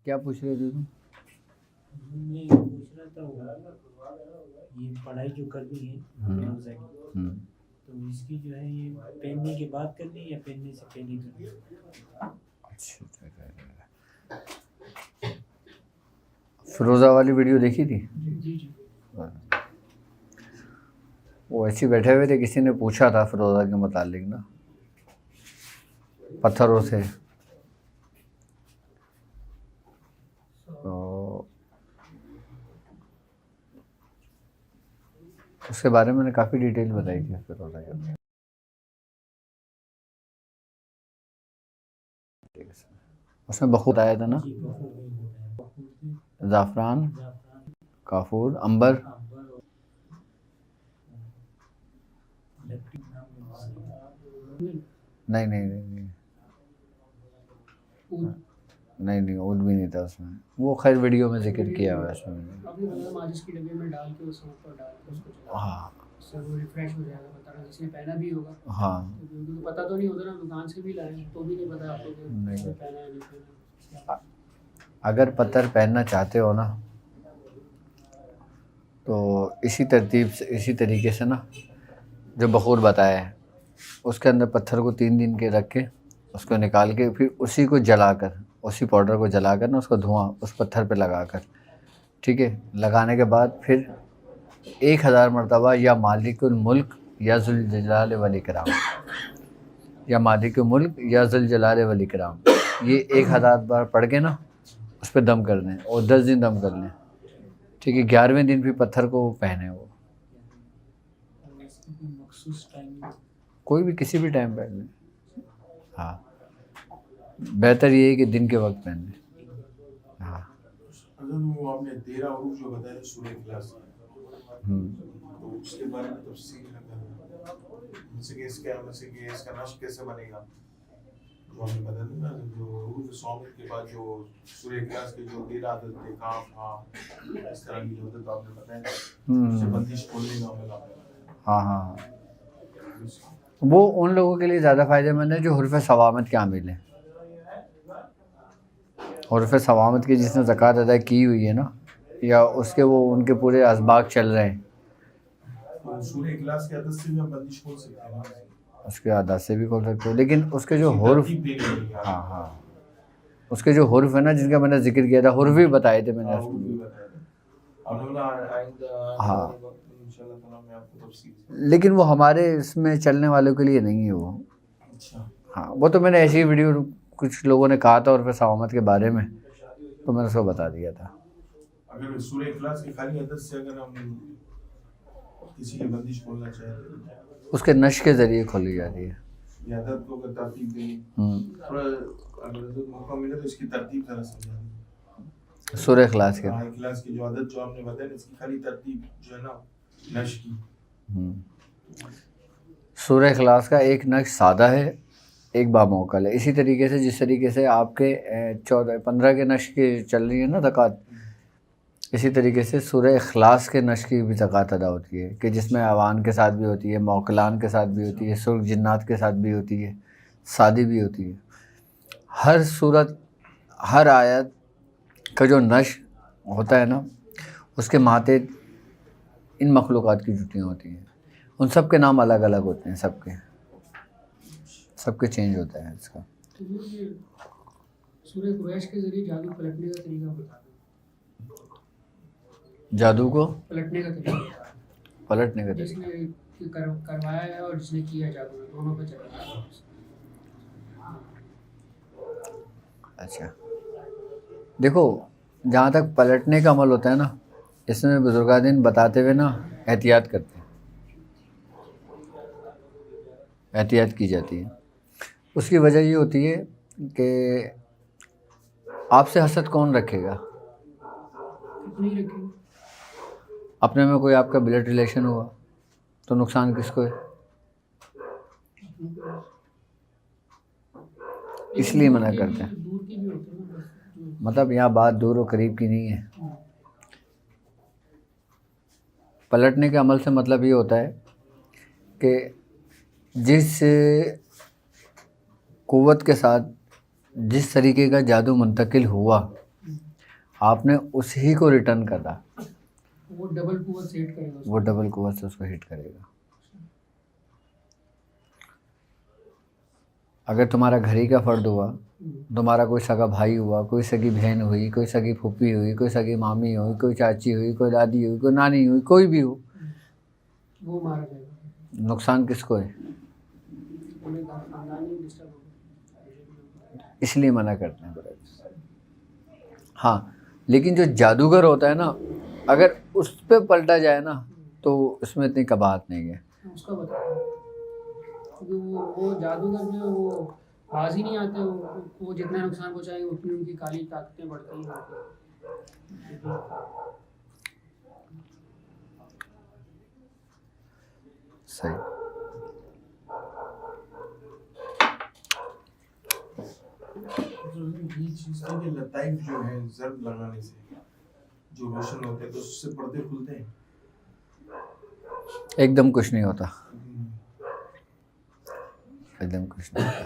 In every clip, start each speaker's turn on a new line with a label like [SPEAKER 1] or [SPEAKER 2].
[SPEAKER 1] کیا پوچھ رہے تھے تم؟
[SPEAKER 2] میں یہ پوچھ رہا تھا یہ پڑھائی جو کرنی ہے روزہ کی، تو اس کی جو ہے یہ پہننے کے بعد کرنی ہے یا پہننے سے پہلے کرنی ہے؟
[SPEAKER 1] اچھا، فروزہ والی ویڈیو دیکھی تھی؟
[SPEAKER 2] جی جی
[SPEAKER 1] وہ ایسے بیٹھے ہوئے تھے، کسی نے پوچھا تھا فروزہ کے متعلق نا، پتھروں سے، تو اس کے بارے میں نے کافی ڈیٹیل بتائی تھی فروزہ کے۔ اس میں بخور آیا تھا نا، زعفران، کافور، عنبر، نہیں عود بھی نہیں تھا اس میں، وہ خیر ویڈیو میں ذکر کیا ہوا ہے اس میں۔ ہاں ہاں
[SPEAKER 2] پتہ تو نہیں ہوتا نا، دکان سے بھی لائے تو بھی نہیں پتا آپ کو۔
[SPEAKER 1] اگر پتھر پہننا چاہتے ہو نا تو اسی ترتیب سے، اسی طریقے سے نا جو بخور بتایا ہے، اس کے اندر پتھر کو 3 دن کے رکھ کے اس کو نکال کے پھر اسی کو جلا کر، اسی پاؤڈر کو جلا کر نا، اس کو دھواں اس پتھر پہ لگا کر، ٹھیک ہے، لگانے کے بعد پھر 1000 مرتبہ یا مالک الملک یا ذوالجلال والاکرام، یا مالک الملک یا ذوالجلال والاکرام، یہ 1000 بار پڑھ کے نا اس پہ دم کر دیں اور 10 دن دم کر لیں، ٹھیک ہے، 11ویں دن بھی پتھر کو پہنے وہ، کوئی بھی کسی بھی ٹائم پہن لیں۔ ہاں بہتر یہ ہے کہ دن کے وقت پہن لیں۔ ہاں
[SPEAKER 3] وہ آپ نے 13 حروف جو بتایا سورہ اخلاص، تو اس کے بارے میں تفصیل اس کا نشق کیسے بنے گا، جو ہم نے بتا دیا نا، جو حروف صامت کے بعد جو سورہ اخلاص کے جو 13 عدد تھے، کاف ہاں اس طرح کی جو عدد آپ نے بتایا، اس سے بندش کھولنے کا عمل آپ نے بتایا۔
[SPEAKER 1] ہاں وہ ان لوگوں کے لیے زیادہ فائدہ مند ہے جو حروف صوامت کے عامل ہیں، حروف صوامت کی جس نے زکوٰۃ ادا کی ہوئی ہے نا، یا اس کے وہ ان کے پورے اسباق چل رہے ہیں،
[SPEAKER 3] سورہ اخلاص کے عدد سے بھی ہم بندش کھول سکتے ہیں،
[SPEAKER 1] اس کے عادات سے بھی کھول سکتے ہو، لیکن اس کے جو حروف، ہاں اس کے جو حروف ہے نا جن کا میں نے ذکر کیا تھا، حروف ہی بتائے تھے میں نے، ہاں لیکن وہ ہمارے اس میں چلنے والوں کے لیے نہیں ہے وہ، ہاں وہ تو میں نے ایسی ویڈیو کچھ لوگوں نے کہا تھا اور پھر صوامت کے بارے میں، تو میں نے اس کو بتا دیا تھا۔
[SPEAKER 3] اگر سورہ اخلاص کے خالی عدد سے اگر ہم کسی کی بندش کھولنا چاہیں،
[SPEAKER 1] اس کے نشق کے ذریعے کھولی جاتی ہے،
[SPEAKER 3] یہ عدد کو اگر ترتیب دیں، تھوڑا اگر موقع ملے تو اس کی ترتیب ذرا سمجھا دیں۔
[SPEAKER 1] سورہ اخلاص کے،
[SPEAKER 3] اخلاص کی جو عدد جو آپ نے بتایا اس کی خالی ترتیب جو ہے نا نشق کی۔
[SPEAKER 1] سورہ اخلاص کا ایک نقش سادہ ہے، ایک باموکل ہے، اسی طریقے سے جس طریقے سے آپ کے 15 کے نشق کی چل رہی ہے نا زکوٰۃ، اسی طریقے سے سورہ اخلاص کے نشق کی بھی زکوٰۃ ادا ہوتی ہے، کہ جس میں اوان کے ساتھ بھی ہوتی ہے، موکلان کے ساتھ بھی ہوتی ہے، سرخ جنات کے ساتھ بھی ہوتی ہے، سادی بھی ہوتی ہے۔ ہر صورت، ہر آیت کا جو نشق ہوتا ہے نا، اس کے ماتحت ان مخلوقات کی جتیاں ہوتی ہیں، ان سب کے نام الگ الگ ہوتے ہیں، سب کے چینج ہوتا ہے اس کا۔
[SPEAKER 2] سورہ قریش کے ذریعے جادو پلٹنے کا طریقہ بتا دیں۔
[SPEAKER 1] جادو کو
[SPEAKER 2] پلٹنے کا طریقہ،
[SPEAKER 1] پلٹنے کا
[SPEAKER 2] جس
[SPEAKER 1] طریقہ،
[SPEAKER 2] نے کروایا ہے اور جس نے کیا جادو، دونوں پہ چلا ہے۔
[SPEAKER 1] اچھا دیکھو، جہاں تک پلٹنے کا عمل ہوتا ہے نا، اس میں بزرگان بتاتے ہوئے نا احتیاط کرتے ہیں، احتیاط کی جاتی ہے۔ اس کی وجہ یہ ہوتی ہے کہ آپ سے حسد کون رکھے گا؟
[SPEAKER 2] نہیں رکھے گا۔
[SPEAKER 1] اپنے میں کوئی آپ کا بلڈ ریلیشن ہوا تو نقصان کس کو ہے؟ اس لیے منع کرتے ہیں،
[SPEAKER 2] دور کی بھی ہوتی ہے نا،
[SPEAKER 1] مطلب یہاں بات دور و قریب کی نہیں ہے۔ پلٹنے کے عمل سے مطلب یہ ہوتا ہے کہ جس قوت کے ساتھ جس طریقے کا جادو منتقل ہوا آپ نے اسی کو ریٹرن کرا,
[SPEAKER 4] وہ ڈبل قوت سے ہٹ کرے گا,
[SPEAKER 1] وہ ڈبل قوت سے اس کو ہٹ کرے گا. اگر تمہارا گھر ہی کا فرد ہوا, تمہارا کوئی سگا بھائی ہوا, کوئی سگی بہن ہوئی, کوئی سگی پھوپھی ہوئی, کوئی سگی مامی ہوئی, کوئی چاچی ہوئی, کوئی دادی ہوئی, کوئی نانی ہوئی, کوئی بھی ہو,
[SPEAKER 4] وہ مارا جائے گا.
[SPEAKER 1] نقصان کس کو ہے؟
[SPEAKER 4] انہیں خاندانی ڈسٹرب ہوگا,
[SPEAKER 1] اس لیے منع کرتے ہیں برادر. ہاں لیکن جو جادوگر ہوتا ہے نا, اگر اس پہ پلٹا جائے نا تو اس میں اتنی قباحت نہیں ہے.
[SPEAKER 4] اس کا بتا, کیونکہ وہ جادوگر جو ہے وہ باز ہی نہیں آتے, وہ جتنا نقصان پہنچائیں گے اتنی ان کی کالی طاقتیں بڑھتی ہیں.
[SPEAKER 1] صحیح.
[SPEAKER 3] یہ چیز ہے کہ لطائف جو ہے ضرب لگانے سے جو روشن ہوتے ہیں تو اس سے پردے کھلتے ہیں.
[SPEAKER 1] ایک دم کچھ نہیں ہوتا, ایک دم کچھ نہیں ہوتا.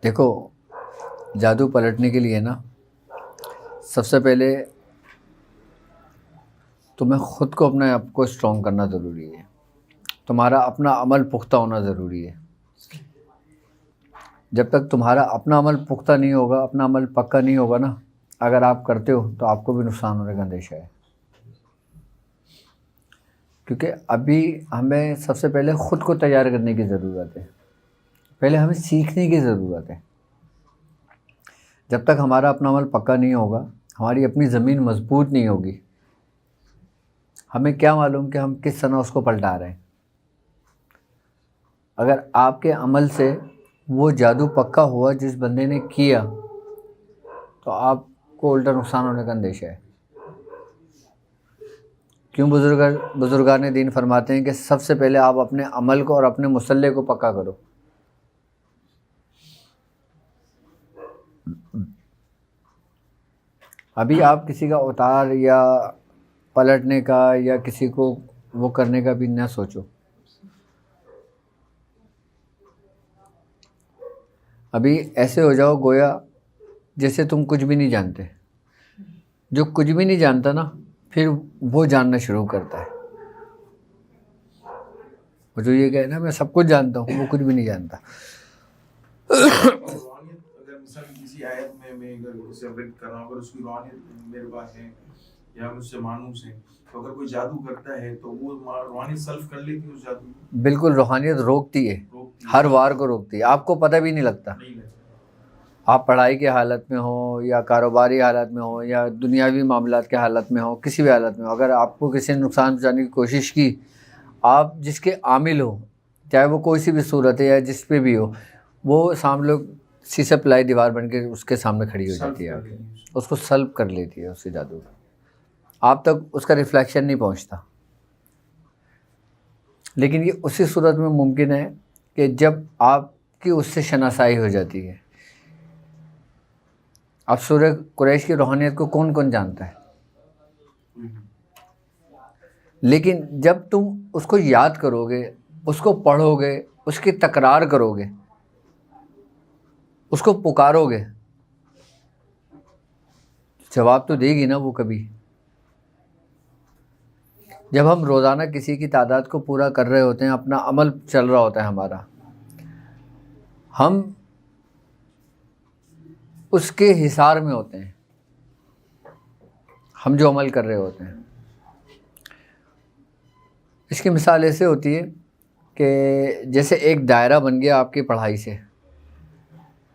[SPEAKER 1] دیکھو جادو پلٹنے کے لیے نا سب سے پہلے تمہیں خود کو اپنے آپ کو اسٹرانگ کرنا ضروری ہے. تمہارا اپنا عمل پختہ ہونا ضروری ہے. جب تک تمہارا اپنا عمل پختہ نہیں ہوگا, اپنا عمل پکا نہیں ہوگا نا, اگر آپ کرتے ہو تو آپ کو بھی نقصان ہونے کا اندیشہ ہے. کیونکہ ابھی ہمیں سب سے پہلے خود کو تیار کرنے کی ضرورت ہے, پہلے ہمیں سیکھنے کی ضرورت ہے. جب تک ہمارا اپنا عمل پکا نہیں ہوگا, ہماری اپنی زمین مضبوط نہیں ہوگی, ہمیں کیا معلوم کہ ہم کس طرح اس کو پلٹا رہے ہیں. اگر آپ کے عمل سے وہ جادو پکا ہوا جس بندے نے کیا تو آپ کو الٹا نقصان ہونے کا اندیشہ ہے. کیوں بزرگان دین فرماتے ہیں کہ سب سے پہلے آپ اپنے عمل کو اور اپنے مسلح کو پکا کرو. ابھی آپ کسی کا اتار یا پلٹنے کا یا کسی کو وہ کرنے کا بھی نہ سوچو. ابھی ایسے ہو جاؤ گویا جیسے تم کچھ بھی نہیں جانتے. جو کچھ بھی نہیں جانتا نا پھر وہ جاننا شروع کرتا ہے. وہ جو یہ کہے نا میں سب کچھ جانتا ہوں, وہ کچھ بھی نہیں جانتا.
[SPEAKER 3] روحانیت اگر مثلا کسی آیت میں اگر اسے ریڈ کر رہا ہوں, اگر اس کی روحانیت میرے پاس ہے یا مجھ سے مانوس ہے, تو اگر کوئی جادو کرتا ہے تو وہ روحانیت سلف کر لیتی ہے اس جادو کو.
[SPEAKER 1] بالکل روحانیت روکتی ہے, ہر وار کو روکتی ہے. آپ کو پتہ بھی نہیں لگتا. آپ پڑھائی کے حالت میں ہو یا کاروباری حالت میں ہو یا دنیاوی معاملات کے حالت میں ہو, کسی بھی حالت میں ہو, اگر آپ کو کسی نے نقصان پہنچانے کی کوشش کی, آپ جس کے عامل ہو, چاہے وہ کوئی سی بھی صورت ہے یا جس پہ بھی ہو, وہ سامنے سیسے پلائی دیوار بن کے اس کے سامنے کھڑی ہو جاتی ہے, اس کو سلب کر لیتی ہے اس کے جادو. آپ تک اس کا ریفلیکشن نہیں پہنچتا. لیکن یہ اسی صورت میں ممکن ہے کہ جب آپ کی اس سے شناسائی ہو جاتی ہے. اب سورہ قریش کی روحانیت کو کون کون جانتا ہے, لیکن جب تم اس کو یاد کرو گے, اس کو پڑھو گے, اس کی تکرار کرو گے, اس کو پکارو گے, جواب تو دے گی نا وہ کبھی. جب ہم روزانہ کسی کی تعداد کو پورا کر رہے ہوتے ہیں, اپنا عمل چل رہا ہوتا ہے ہمارا, ہم اس کے حصار میں ہوتے ہیں, ہم جو عمل کر رہے ہوتے ہیں. اس کی مثال ایسے ہوتی ہے کہ جیسے ایک دائرہ بن گیا آپ کی پڑھائی سے.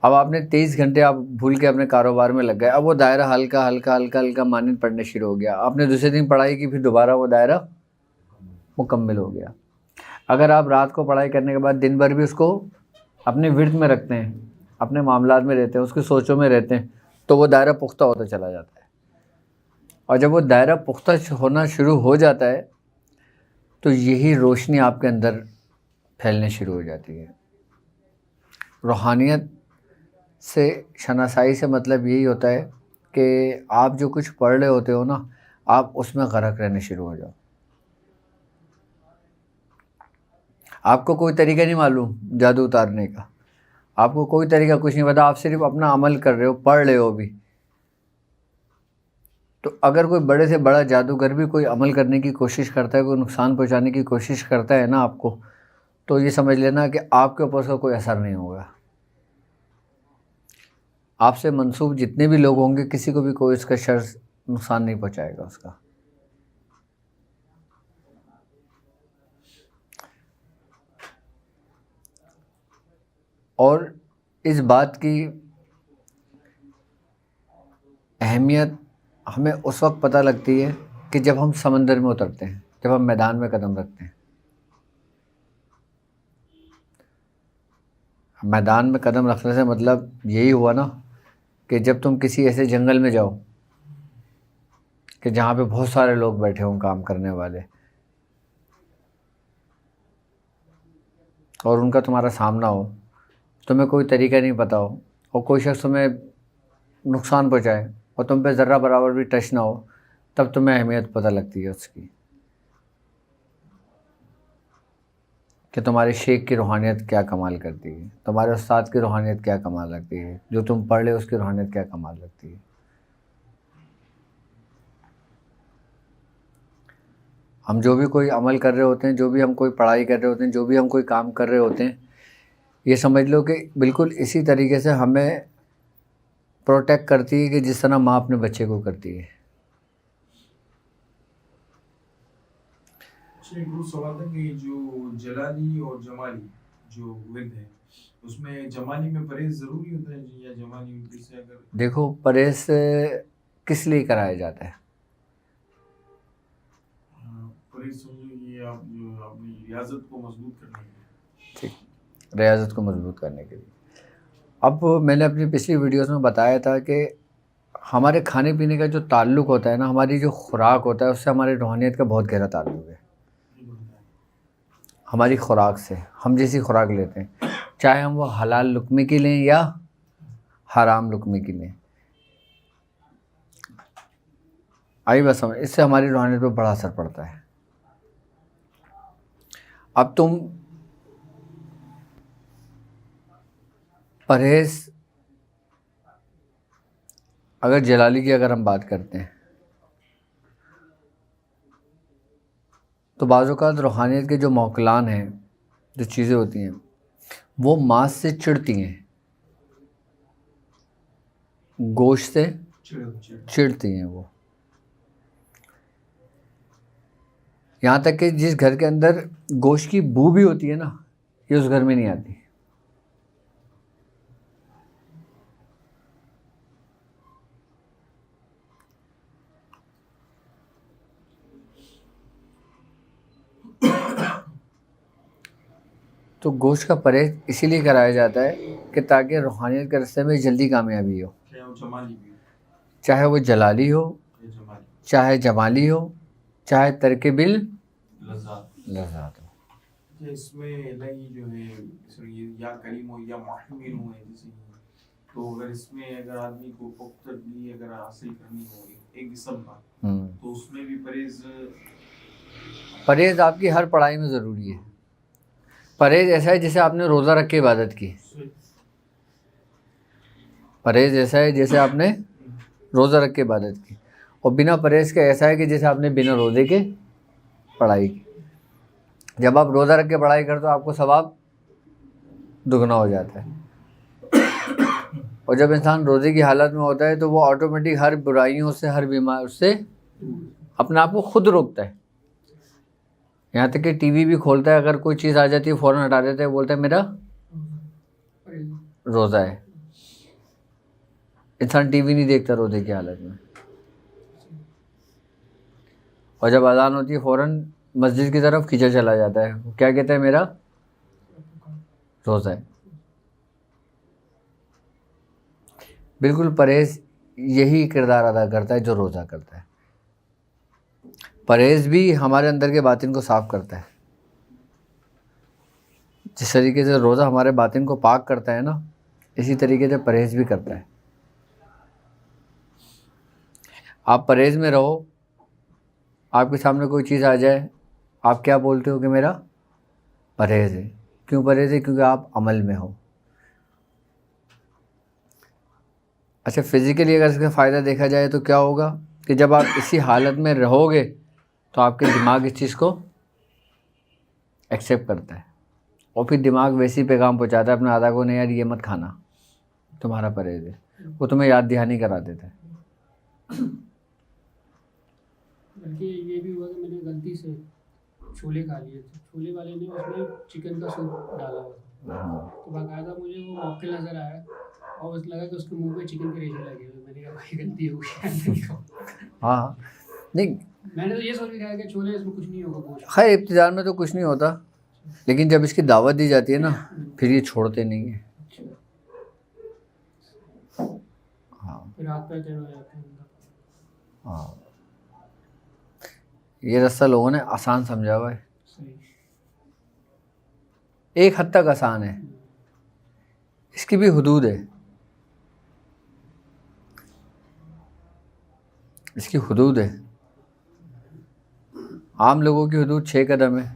[SPEAKER 1] اب آپ نے 23 گھنٹے آپ بھول کے اپنے کاروبار میں لگ گئے. اب وہ دائرہ ہلکا ہلکا ہلکا ہلکا مانند پڑھنے شروع ہو گیا. آپ نے دوسرے دن پڑھائی کی, پھر دوبارہ وہ دائرہ مکمل ہو گیا. اگر آپ رات کو پڑھائی کرنے کے بعد دن بھر بھی اس کو اپنے ورد میں رکھتے ہیں, اپنے معاملات میں رہتے ہیں, اس کی سوچوں میں رہتے ہیں, تو وہ دائرہ پختہ ہوتا چلا جاتا ہے. اور جب وہ دائرہ پختہ ہونا شروع ہو جاتا ہے تو یہی روشنی آپ کے اندر پھیلنے شروع ہو جاتی ہے. روحانیت سے شناسائی سے مطلب یہی ہوتا ہے کہ آپ جو کچھ پڑھ رہے ہوتے ہو نا, آپ اس میں غرق رہنے شروع ہو جاؤ. آپ کو کوئی طریقہ نہیں معلوم جادو اتارنے کا, آپ کو کوئی طریقہ کچھ نہیں پتا, آپ صرف اپنا عمل کر رہے ہو, پڑھ رہے ہو بھی. تو اگر کوئی بڑے سے بڑا جادوگر بھی کوئی عمل کرنے کی کوشش کرتا ہے, کوئی نقصان پہنچانے کی کوشش کرتا ہے نا آپ کو, تو یہ سمجھ لینا کہ آپ کے اوپر اس کا کوئی اثر نہیں ہوگا. آپ سے منسوب جتنے بھی لوگ ہوں گے, کسی کو بھی کوئی اس کا شر نقصان نہیں پہنچائے گا اس کا. اور اس بات کی اہمیت ہمیں اس وقت پتہ لگتی ہے کہ جب ہم سمندر میں اترتے ہیں, جب ہم میدان میں قدم رکھتے ہیں. میدان میں قدم رکھنے سے مطلب یہی ہوا نا کہ جب تم کسی ایسے جنگل میں جاؤ کہ جہاں پہ بہت سارے لوگ بیٹھے ہوں کام کرنے والے, اور ان کا تمہارا سامنا ہو, تمہیں کوئی طریقہ نہیں پتہ ہو, اور کوئی شخص تمہیں نقصان پہنچائے اور تم پہ ذرہ برابر بھی ٹچ نہ ہو, تب تمہیں اہمیت پتہ لگتی ہے اس کی کہ تمہارے شیخ کی روحانیت کیا کمال کرتی ہے, تمہارے استاد کی روحانیت کیا کمال رکھتی ہے, جو تم پڑھ لے اس کی روحانیت کیا کمال رکھتی ہے. ہم جو بھی کوئی عمل کر رہے ہوتے ہیں, جو بھی ہم کوئی پڑھائی کر رہے ہوتے ہیں, جو بھی ہم کوئی کام کر رہے ہوتے ہیں, یہ سمجھ لو کہ بالکل اسی طریقے سے ہمیں پروٹیکٹ کرتی ہے کہ جس طرح ماں اپنے بچے کو کرتی ہے.
[SPEAKER 3] ایک اور سوال تھا کہ جو جلالی اور جمالی جو ورد ہے, اس میں جمالی میں پرہیز ضروری ہوتا ہے یا جمالی میں سے اگر
[SPEAKER 1] دیکھو پرہیز کس لیے کرایا جاتا ہے؟
[SPEAKER 3] پرہیز سمجھو یہ آپ جو اپنی ریاضت کو مضبوط کرنے کے لیے.
[SPEAKER 1] ٹھیک, ریاضت کو مضبوط کرنے کے لیے. اب میں نے اپنی پچھلی ویڈیوز میں بتایا تھا کہ ہمارے کھانے پینے کا جو تعلق ہوتا ہے نا, ہماری جو خوراک ہوتا ہے اس سے ہماری روحانیت کا بہت گہرا تعلق ہے. ہماری خوراک سے, ہم جیسی خوراک لیتے ہیں, چاہے ہم وہ حلال لقمے کی لیں یا حرام لقمے کی لیں, آئی بس سمجھ, اس سے ہماری روحانیت پہ بڑا اثر پڑتا ہے. اب تم پرہیز, اگر جلالی کی اگر ہم بات کرتے ہیں تو بعض اوقات روحانیت کے جو موکلان ہیں, جو چیزیں ہوتی ہیں, وہ ماس سے چڑھتی ہیں, گوشت سے چڑھتی ہیں. وہ یہاں تک کہ جس گھر کے اندر گوشت کی بو بھی ہوتی ہے نا, یہ اس گھر میں نہیں آتی. تو گوشت کا پرہیز اسی لیے کرایا جاتا ہے کہ تاکہ روحانیت کے راستے میں جلدی کامیابی ہو, چاہے وہ جلالی ہو, چاہے جمالی ہو, چاہے ترک لذات ہو.
[SPEAKER 3] اس میں الہی جو ہے یا کریم ہو یا محمل ہو, جیسے تو اگر اس میں اگر آدمی کو پختگی اگر حاصل کرنی ہو ایک قسم کا, تو اس میں بھی
[SPEAKER 1] پرہیز آپ کی ہر پڑھائی میں ضروری ہے. پرہیز ایسا ہے جیسے آپ نے روزہ رکھ کے عبادت کی, پرہیز ایسا ہے جیسے آپ نے روزہ رکھ کے عبادت کی, اور بنا پرہیز کے ایسا ہے کہ جیسے آپ نے بنا روزے کے پڑھائی کی. جب آپ روزہ رکھ کے پڑھائی کرتے تو آپ کو ثواب دگنا ہو جاتا ہے, اور جب انسان روزے کی حالت میں ہوتا ہے تو وہ آٹومیٹک ہر برائیوں سے, ہر بیمار سے اپنے آپ کو خود روکتا ہے. یہاں تک کہ ٹی وی بھی کھولتا ہے, اگر کوئی چیز آ جاتی ہے فوراً ہٹا دیتا ہے, بولتا ہے میرا روزہ ہے. انسان ٹی وی نہیں دیکھتا روزے کی حالت میں, اور جب اذان ہوتی ہے فوراً مسجد کی طرف کھینچا چلا جاتا ہے. وہ کیا کہتا ہے, میرا روزہ ہے. بالکل پرہیز یہی کردار ادا کرتا ہے جو روزہ کرتا ہے. پرہیز بھی ہمارے اندر کے باطن کو صاف کرتا ہے. جس طریقے سے روزہ ہمارے باطن کو پاک کرتا ہے نا, اسی طریقے سے پرہیز بھی کرتا ہے. آپ پرہیز میں رہو, آپ کے سامنے کوئی چیز آ جائے, آپ کیا بولتے ہو کہ میرا پرہیز ہے. کیوں پرہیز ہے؟ کیونکہ آپ عمل میں ہو. اچھا فزیکلی اگر اس کا فائدہ دیکھا جائے تو کیا ہوگا کہ جب آپ اسی حالت میں رہو گے تو آپ کے دماغ اس چیز کو ایکسیپٹ کرتا ہے اور پھر دماغ ویسی پیغام پہنچاتا ہے اپنے اعضاء کو، نہیں یار یہ مت کھانا، تمہارا پرہیز ہے، وہ تمہیں یاد دہانی کرا دیتا ہے۔
[SPEAKER 4] بلکہ یہ بھی ہوا کہ میں نے غلطی سے چھولے کھا لیے تھے، چھولے والے نے اس میں چکن کا سوپ ڈالا ہوا تھا، تو باقاعدہ مجھے وہ موقع نظر آیا اور اس لگا کہ اس کے منہ پہ چکن کے ریشے لگے ہوئے، میں نے کہا بھائی غلطی ہو گئی۔
[SPEAKER 1] ہاں نہیں
[SPEAKER 4] میں نے تو یہ سوچ کے کھایا کہ چھولے اس میں کچھ نہیں ہوگا گوشت۔
[SPEAKER 1] خیر ابتداء میں تو کچھ نہیں ہوتا، لیکن جب اس کی دعوت دی جاتی ہے نا پھر یہ چھوڑتے نہیں ہیں۔ ہاں
[SPEAKER 4] پھر ہاتھ پیر ٹیڑھ ہو جاتے ہیں۔
[SPEAKER 1] ہاں یہ رستہ لوگوں نے آسان سمجھا ہوا ہے،
[SPEAKER 4] صحیح۔
[SPEAKER 1] ایک حد تک آسان ہے، اس کی بھی حدود ہے، اس کی حدود ہے۔ عام لوگوں کی حدود 6 قدم ہے،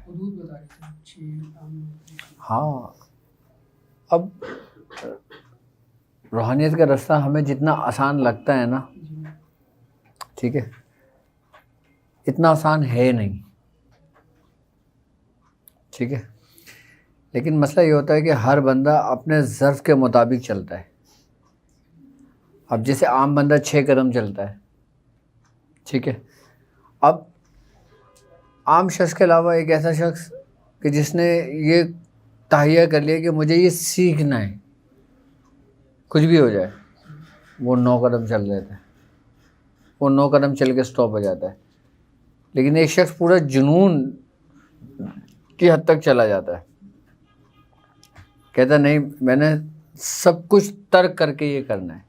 [SPEAKER 4] حدود بتا رہے تھے 6 عام۔
[SPEAKER 1] ہاں اب روحانیت کا رستہ ہمیں جتنا آسان لگتا ہے نا، ٹھیک ہے، اتنا آسان ہے نہیں، ٹھیک ہے، لیکن مسئلہ یہ ہوتا ہے کہ ہر بندہ اپنے ظرف کے مطابق چلتا ہے۔ اب جیسے عام بندہ 6 قدم چلتا ہے، ٹھیک ہے، اب عام شخص کے علاوہ ایک ایسا شخص کہ جس نے یہ تہیہ کر لیا کہ مجھے یہ سیکھنا ہے، کچھ بھی ہو جائے، وہ 9 قدم چل رہتا ہے، وہ 9 قدم چل کے سٹاپ ہو جاتا ہے۔ لیکن ایک شخص پورا جنون کی حد تک چلا جاتا ہے، کہتا نہیں میں نے سب کچھ ترک کر کے یہ کرنا ہے،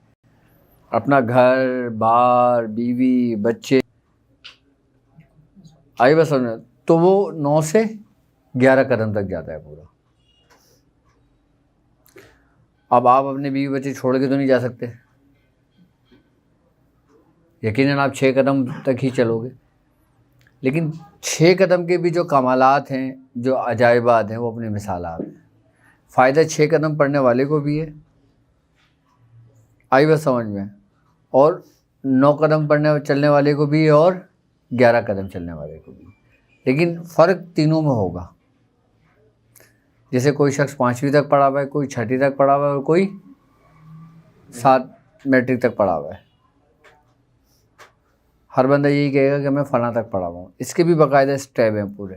[SPEAKER 1] اپنا گھر بار بیوی بچے، آئی بس سمجھنا، تو وہ 9 سے 11 قدم تک جاتا ہے پورا۔ اب آپ اپنے بیوی بچے چھوڑ کے تو نہیں جا سکتے، یقیناً آپ 6 قدم تک ہی چلو گے، لیکن 6 قدم کے بھی جو کمالات ہیں، جو عجائبات ہیں، وہ اپنی مثالات ہیں۔ فائدہ 6 قدم پڑھنے والے کو بھی ہے، آئی بس سمجھ میں، اور 9 قدم چلنے والے کو بھی ہے، اور 11 قدم چلنے والے کو بھی، لیکن فرق تینوں میں ہوگا۔ جیسے کوئی شخص 5ویں تک پڑھا ہوا ہے، کوئی 6ٹھی تک پڑھا ہوا ہے، اور کوئی 7 میٹرک تک پڑھا ہوا ہے۔ ہر بندہ یہی کہے گا کہ میں فلاں تک پڑھا ہوا ہوں، اس کے بھی باقاعدہ اسٹیپ ہیں پورے،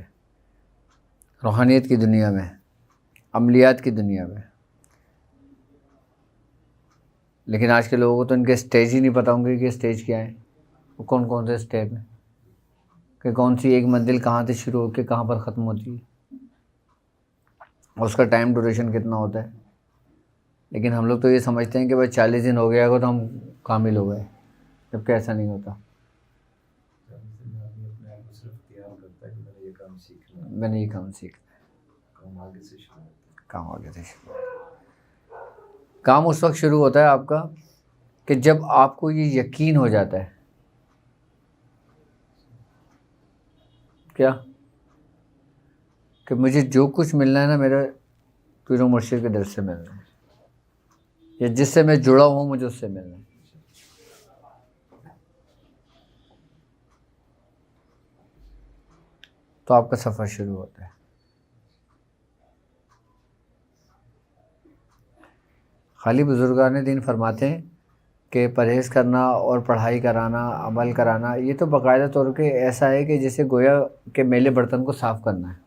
[SPEAKER 1] روحانیت کی دنیا میں، عملیات کی دنیا میں۔ لیکن آج کے لوگوں کو تو ان کے اسٹیج ہی نہیں پتہ ہوں گے کہ اسٹیج کیا ہے، وہ کون کون سے اسٹیپ ہیں، کہ کون سی ایک منزل کہاں سے شروع ہو کے کہاں پر ختم ہوتی ہے، اور اس کا ٹائم ڈیوریشن کتنا ہوتا ہے۔ لیکن ہم لوگ تو یہ سمجھتے ہیں کہ بھائی 40 دن ہو گیا تو ہم کامل ہو گئے، جبکہ ایسا نہیں ہوتا۔ میں نے یہ کام سیکھنا ہے، کام آگے سے شروع، کام اس وقت شروع ہوتا ہے آپ کا کہ جب آپ کو یہ یقین ہو جاتا ہے، کیا کہ مجھے جو کچھ ملنا ہے نا میرا پیر و مرشد کے در سے ملنا ہے، یا جس سے میں جڑا ہوں مجھے اس سے ملنا ہے۔ تو آپ کا سفر شروع ہوتا ہے۔ خالی بزرگان دین فرماتے ہیں کہ پرہیز کرنا اور پڑھائی کرانا، عمل کرانا، یہ تو باقاعدہ طور پہ ایسا ہے کہ جیسے گویا کہ میلے برتن کو صاف کرنا ہے۔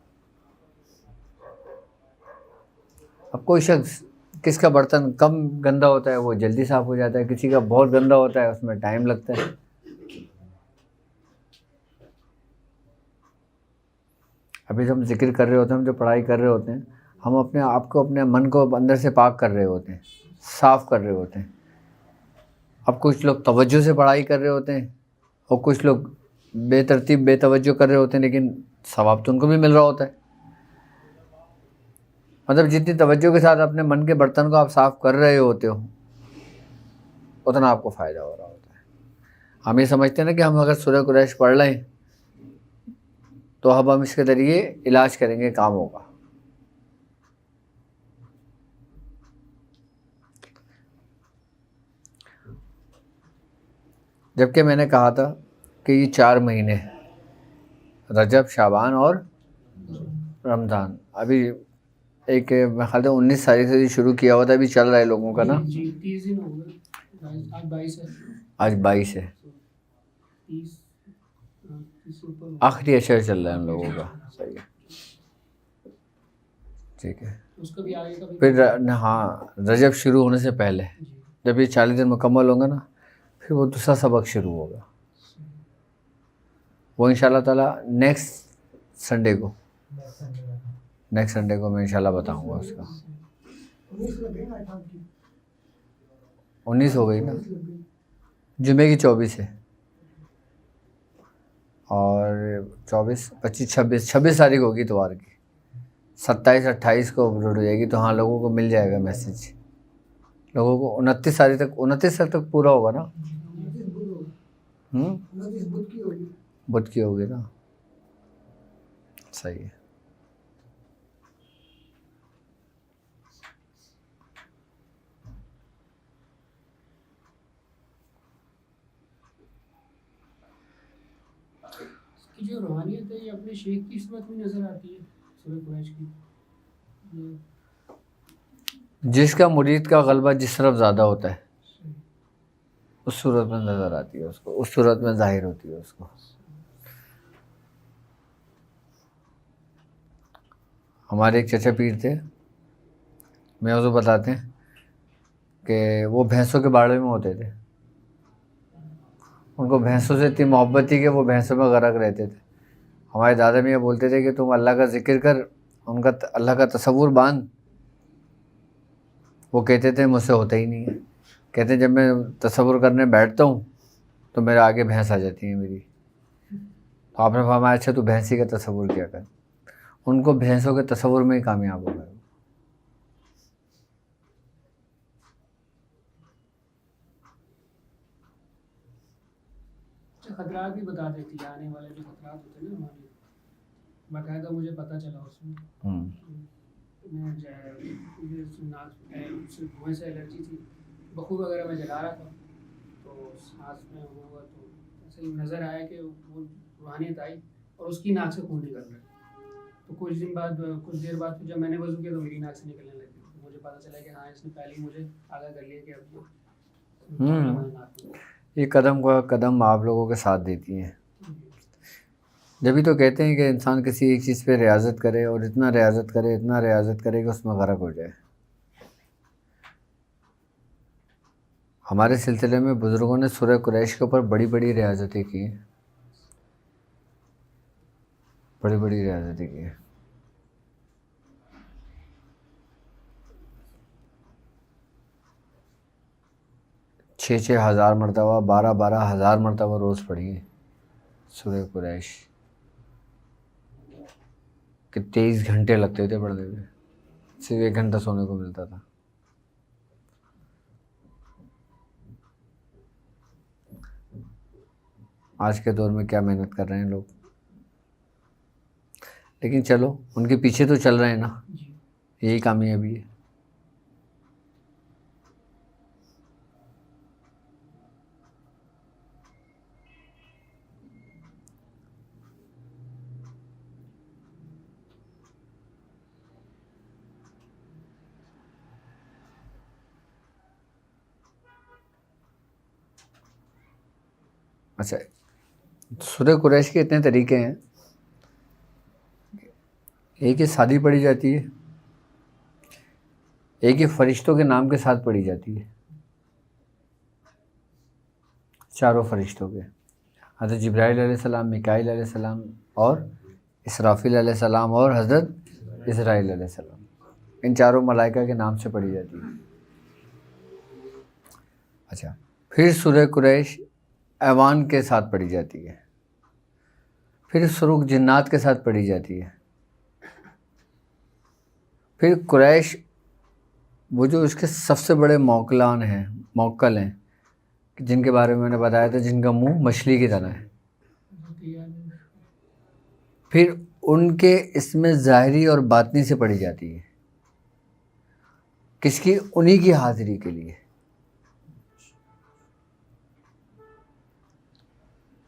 [SPEAKER 1] اب کوئی شخص کس کا برتن کم گندا ہوتا ہے وہ جلدی صاف ہو جاتا ہے، کسی کا بہت گندا ہوتا ہے اس میں ٹائم لگتا ہے۔ ابھی جو ہم ذکر کر رہے ہوتے ہیں، ہم جو پڑھائی کر رہے ہوتے ہیں، ہم اپنے آپ کو، اپنے من کو اندر سے پاک کر رہے ہوتے ہیں، صاف کر رہے ہوتے ہیں۔ اب کچھ لوگ توجہ سے پڑھائی کر رہے ہوتے ہیں، اور کچھ لوگ بے ترتیب بے توجہ کر رہے ہوتے ہیں، لیکن ثواب تو ان کو بھی مل رہا ہوتا ہے۔ مطلب جتنی توجہ کے ساتھ اپنے من کے برتن کو آپ صاف کر رہے ہوتے ہو اتنا آپ کو فائدہ ہو رہا ہوتا ہے. ہم یہ سمجھتے ہیں نا کہ ہم اگر سورہ قریش پڑھ لیں تو اب ہم اس کے ذریعے علاج کریں گے, کام ہوگا. جبکہ میں نے کہا تھا کہ یہ 4 مہینے رجب, شعبان اور رمضان, ابھی ایک میں خیال 19 تاریخ سے شروع کیا ہوا تھا, ابھی چل رہا ہے لوگوں کا نا.
[SPEAKER 4] جی 30 دن ہو گئے, آج 22 ہے.
[SPEAKER 1] آج 22 ہے,
[SPEAKER 4] 30
[SPEAKER 1] آخری اشر چل رہا ہے ہم لوگوں کا. صحیح ہے, ٹھیک ہے.
[SPEAKER 4] اس کا بھی آگے کا بھی
[SPEAKER 1] پھر ہاں رجب شروع ہونے سے پہلے
[SPEAKER 4] جی.
[SPEAKER 1] جب یہ 40 دن مکمل ہوں گے نا پھر وہ دوسرا سبق شروع ہوگا. وہ انشاءاللہ تعالیٰ نیکسٹ سنڈے کو میں انشاءاللہ بتاؤں گا اس کا. 19 ہو گئی نا, جمعے کی 24 ہے, اور 24 25 26 تاریخ ہوگی اتوار کی. 27 28 کو اپلوڈ ہو جائے گی, تو ہاں لوگوں کو مل جائے گا میسیج. لوگوں کو 29 تاریخ تک پورا ہوگا نا. بدھ کی ہوگی نا, صحیح ہے.
[SPEAKER 4] اس کی جو روحانیت ہے یہ اپنے شیخ کی صورت میں نظر آتی ہے سورہ قریش کی.
[SPEAKER 1] جس کا مرید کا غلبہ جس طرف زیادہ ہوتا ہے اس صورت میں نظر آتی ہے اس کو, اس صورت میں ظاہر ہوتی ہے اس کو. ہمارے ایک چچا پیر تھے, میں اسے بتاتے ہیں کہ وہ بھینسوں کے باڑے میں ہوتے تھے. ان کو بھینسوں سے اتنی محبت تھی کہ وہ بھینسوں میں غرق رہتے تھے. ہمارے دادا میاں بولتے تھے کہ تم اللہ کا ذکر کر, ان کا اللہ کا تصور باندھ. وہ کہتے تھے مجھ سے ہوتا ہی نہیں ہے. کہتے ہیں جب میں تصور کرنے بیٹھتا ہوں تو میرے آگے بھینس آ جاتی ہے میری. تو آپ نے فرمایا اچھا تو بھینسی کا تصور کیا کر. ان کو بھینسوں کے تصور میں ہی کامیاب ہو گئے.
[SPEAKER 4] خطرات بھی بتا دیتی ہے, آنے والے جو خطرات ہوتے ہیں نا ہمارے, باقاعدہ مجھے پتہ چلا اس میں. میں دھوئیں سے الرجی تھی, بخور وغیرہ میں جلا رہا تھا تو سانس میں ہوا تو ایسے ہی نظر آیا کہ وہ روحانیت آئی اور اس کی ناک سے خون نکل رہا ہے. تو کچھ دیر بعد جب میں نے وضو کیا تو میری ناک سے نکلنے لگی. تو مجھے پتہ چلا کہ ہاں اس نے پہلے ہی مجھے آگاہ کر لیا کہ اب
[SPEAKER 1] یہ قدم کو قدم آپ لوگوں کے ساتھ دیتی ہیں. جبھی تو کہتے ہیں کہ انسان کسی ایک چیز پہ ریاضت کرے اور اتنا ریاضت کرے کہ اس میں غرق ہو جائے. ہمارے سلسلے میں بزرگوں نے سورہ قریش کے اوپر بڑی بڑی ریاضتیں کی ہیں, بڑی بڑی ریاضتیں کی ہیں. چھ ہزار مرتبہ 12,000 مرتبہ روز پڑھی ہے سورہ قریش. کہ 23 گھنٹے لگتے تھے پڑھنے میں, صرف 1 گھنٹہ سونے کو ملتا تھا. آج کے دور میں کیا محنت کر رہے ہیں لوگ, لیکن چلو ان کے پیچھے تو چل رہے ہیں نا, یہی کامیابی ہے. اچھا, سورہ قریش کے اتنے طریقے ہیں. ایک یہ سادی پڑھی جاتی ہے, ایک یہ فرشتوں کے نام کے ساتھ پڑھی جاتی ہے, چاروں فرشتوں کے, حضرت جبرائیل علیہ السلام, میکائیل علیہ السلام اور اسرافیل علیہ السلام اور حضرت اسرائیل علیہ السلام. ان چاروں ملائکہ کے نام سے پڑھی جاتی ہے. اچھا, پھر سورہ قریش ایوان کے ساتھ پڑھی جاتی ہے, پھر سورہ جنات کے ساتھ پڑھی جاتی ہے, پھر قریش وہ جو اس کے سب سے بڑے موکل ہیں جن کے بارے میں میں نے بتایا تھا، جن کا منہ مچھلی کی طرح ہے، پھر ان کے اس میں ظاہری اور باطنی سے پڑھی جاتی ہے، کس کی؟ انہی کی حاضری کے لیے.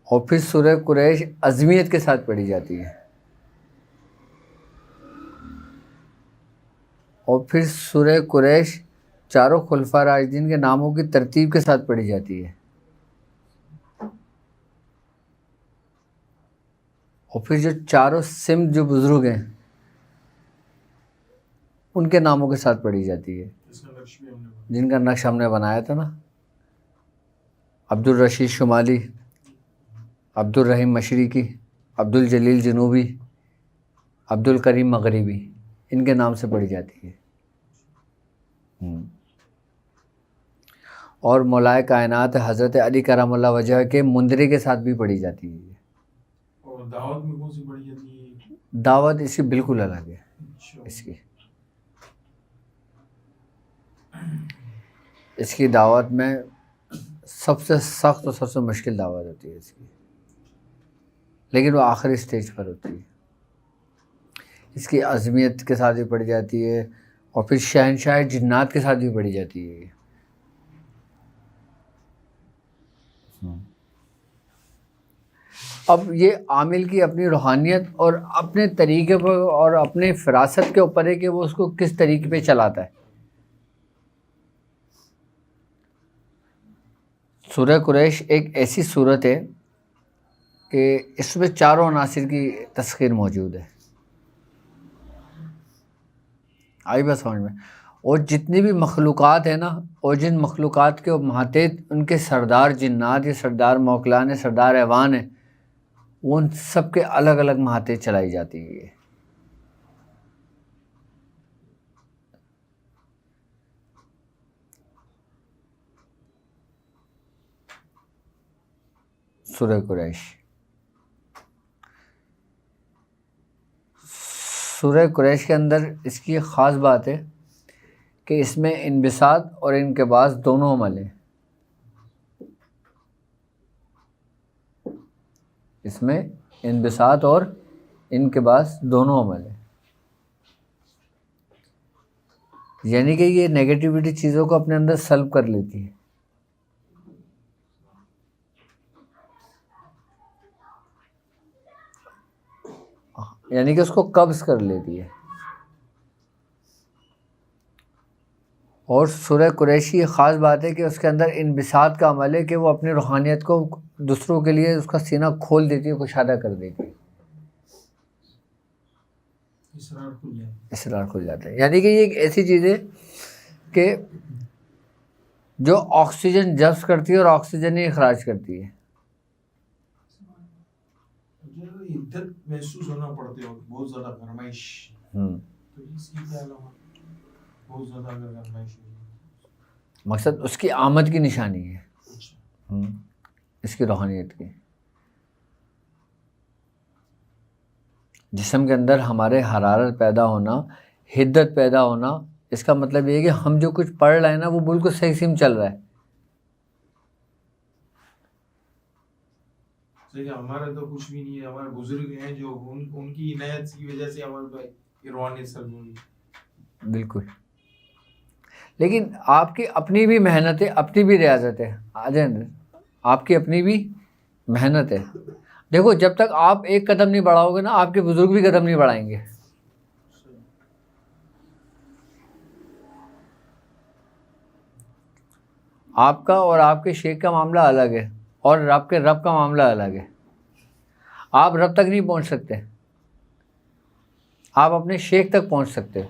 [SPEAKER 1] اور پھر سورہ قریش عظمیت کے ساتھ پڑھی جاتی ہے. اور پھر سورہ قریش چاروں خلفاء راشدین کے ناموں کی ترتیب کے ساتھ پڑھی جاتی ہے. اور پھر جو چاروں سمت جو بزرگ ہیں ان کے ناموں کے ساتھ پڑھی جاتی ہے، جن کا نقش ہم نے بنایا تھا نا، عبد الرشید شمالی، عبد الرحیم مشرقی، عبد الجلیل جنوبی، عبد الکریم مغربی، ان کے نام سے پڑھی جاتی ہے. اور مولائے کائنات حضرت علی کرم اللہ وجہ کے مندری کے ساتھ بھی پڑھی جاتی ہے.
[SPEAKER 3] اور دعوت میں کون سی پڑھی جاتی ہے؟
[SPEAKER 1] دعوت اس کی بالکل الگ ہے. اس کی دعوت میں سب سے سخت اور سب سے مشکل دعوت ہوتی ہے اس کی، لیکن وہ آخری سٹیج پر ہوتی ہے. اس کی عظمیت کے ساتھ بھی پڑھی جاتی ہے، اور پھر شہنشاہ جنات کے ساتھ بھی پڑھی جاتی ہے. اب یہ عامل کی اپنی روحانیت اور اپنے طریقے پر اور اپنے فراست کے اوپر ہے کہ وہ اس کو کس طریقے پہ چلاتا ہے. سورہ قریش ایک ایسی صورت ہے کہ اس میں چاروں عناصر کی تذکیر موجود ہے. آئی بات سمجھ میں؟ اور جتنی بھی مخلوقات ہیں نا، اور جن مخلوقات کے ماتحت ان کے سردار جنات یا سردار موکلان سردار ایوان ہیں، وہ ان سب کے الگ الگ ماتحت چلائی جاتی ہے. سورہ قریش، سورہ قریش کے اندر اس کی ایک خاص بات ہے کہ اس میں انبساط اور انقباض دونوں عمل ہیں. اس میں انبساط اور انقباض دونوں عمل ہیں، یعنی کہ یہ نیگیٹیوٹی چیزوں کو اپنے اندر سلب کر لیتی ہے. یعنی کہ اس کو قبض کر لیتی ہے. اور سورہ قریش کی یہ خاص بات ہے کہ اس کے اندر انبساط کا عمل ہے کہ وہ اپنی روحانیت کو دوسروں کے لیے اس کا سینہ کھول دیتی ہے، کشادہ کر دیتی ہے، اسرار کھل جاتا ہے. یعنی کہ یہ ایک ایسی چیز ہے کہ جو آکسیجن جذب کرتی ہے اور آکسیجن ہی اخراج کرتی ہے.
[SPEAKER 3] عدت محسوس ہونا پڑتی ہے، بہت زیادہ گرمائش، تو اس کی کیا علامت؟ بہت زیادہ اگر گرمائش ہوئی،
[SPEAKER 1] مقصد اس کی آمد کی نشانی ہے، اس کی روحانیت کی. جسم کے اندر ہمارے حرارت پیدا ہونا، حدت پیدا ہونا، اس کا مطلب یہ ہے کہ ہم جو کچھ پڑھ رہے ہیں نا وہ بالکل صحیح سیم چل رہا ہے.
[SPEAKER 3] ہمارا تو کچھ بھی نہیں ہے، ہمارے بزرگ ہیں جو ان کی عنایت کی وجہ سے ہمارے پہ روحانیت سلب ہوئی.
[SPEAKER 1] بالکل. لیکن آپ کی اپنی بھی محنت ہے، اپنی بھی ریاضت ہے. آ جائیں، آپ کی اپنی بھی محنت ہے. دیکھو جب تک آپ ایک قدم نہیں بڑھاؤ گے نا، آپ کے بزرگ بھی قدم نہیں بڑھائیں گے. آپ کا اور آپ کے شیخ کا معاملہ الگ ہے، اور آپ کے رب کا معاملہ الگ ہے. آپ رب تک نہیں پہنچ سکتے، آپ اپنے شیخ تک پہنچ سکتے ہو.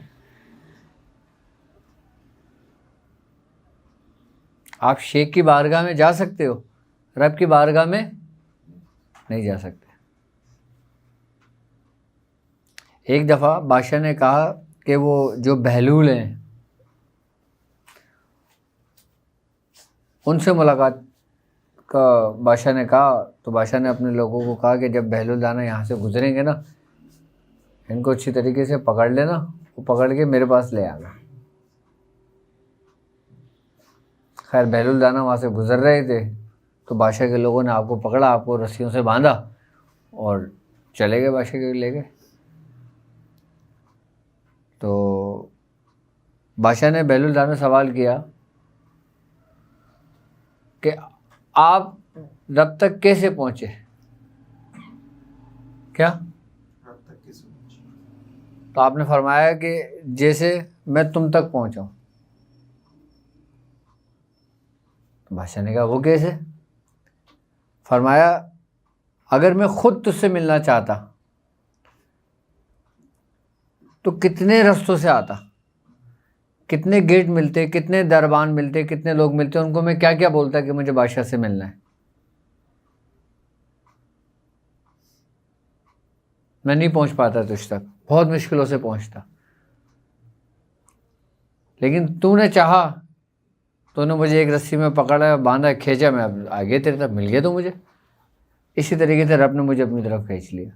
[SPEAKER 1] آپ شیخ کی بارگاہ میں جا سکتے ہو، رب کی بارگاہ میں نہیں جا سکتے. ایک دفعہ بادشاہ نے کہا کہ وہ جو بہلول ہیں ان سے ملاقات کا بادشاہ نے کہا، تو بادشاہ نے اپنے لوگوں کو کہا کہ جب بہلول دانا یہاں سے گزریں گے نا، ان کو اچھی طریقے سے پکڑ لینا وہ پکڑ کے میرے پاس لے آ گیا. خیر بہلول دانا وہاں سے گزر رہے تھے تو بادشاہ کے لوگوں نے آپ کو پکڑا, آپ کو رسیوں سے باندھا اور چلے گئے, بادشاہ کے لے گئے. تو بادشاہ نے بہلول دانا سے سوال کیا کہ آپ رب تک کیسے پہنچے؟ کیا؟
[SPEAKER 3] رب تک کیسے پہنچے؟
[SPEAKER 1] تو آپ نے فرمایا کہ جیسے میں تم تک پہنچا. بادشاہ نے کہا وہ کیسے؟ فرمایا اگر میں خود تجھ سے ملنا چاہتا تو کتنے رستوں سے آتا, کتنے گیٹ ملتے, کتنے دربان ملتے, کتنے لوگ ملتے, ان کو میں کیا کیا بولتا کہ مجھے بادشاہ سے ملنا ہے. میں نہیں پہنچ پاتا تجھ تک, بہت مشکلوں سے پہنچتا. لیکن تو نے چاہا, تو نے مجھے ایک رسی میں پکڑا, باندھا, کھینچا, میں اب آگے تیرے تک مل گیا تو مجھے. اسی طریقے سے رب نے مجھے اپنی طرف کھینچ لیا.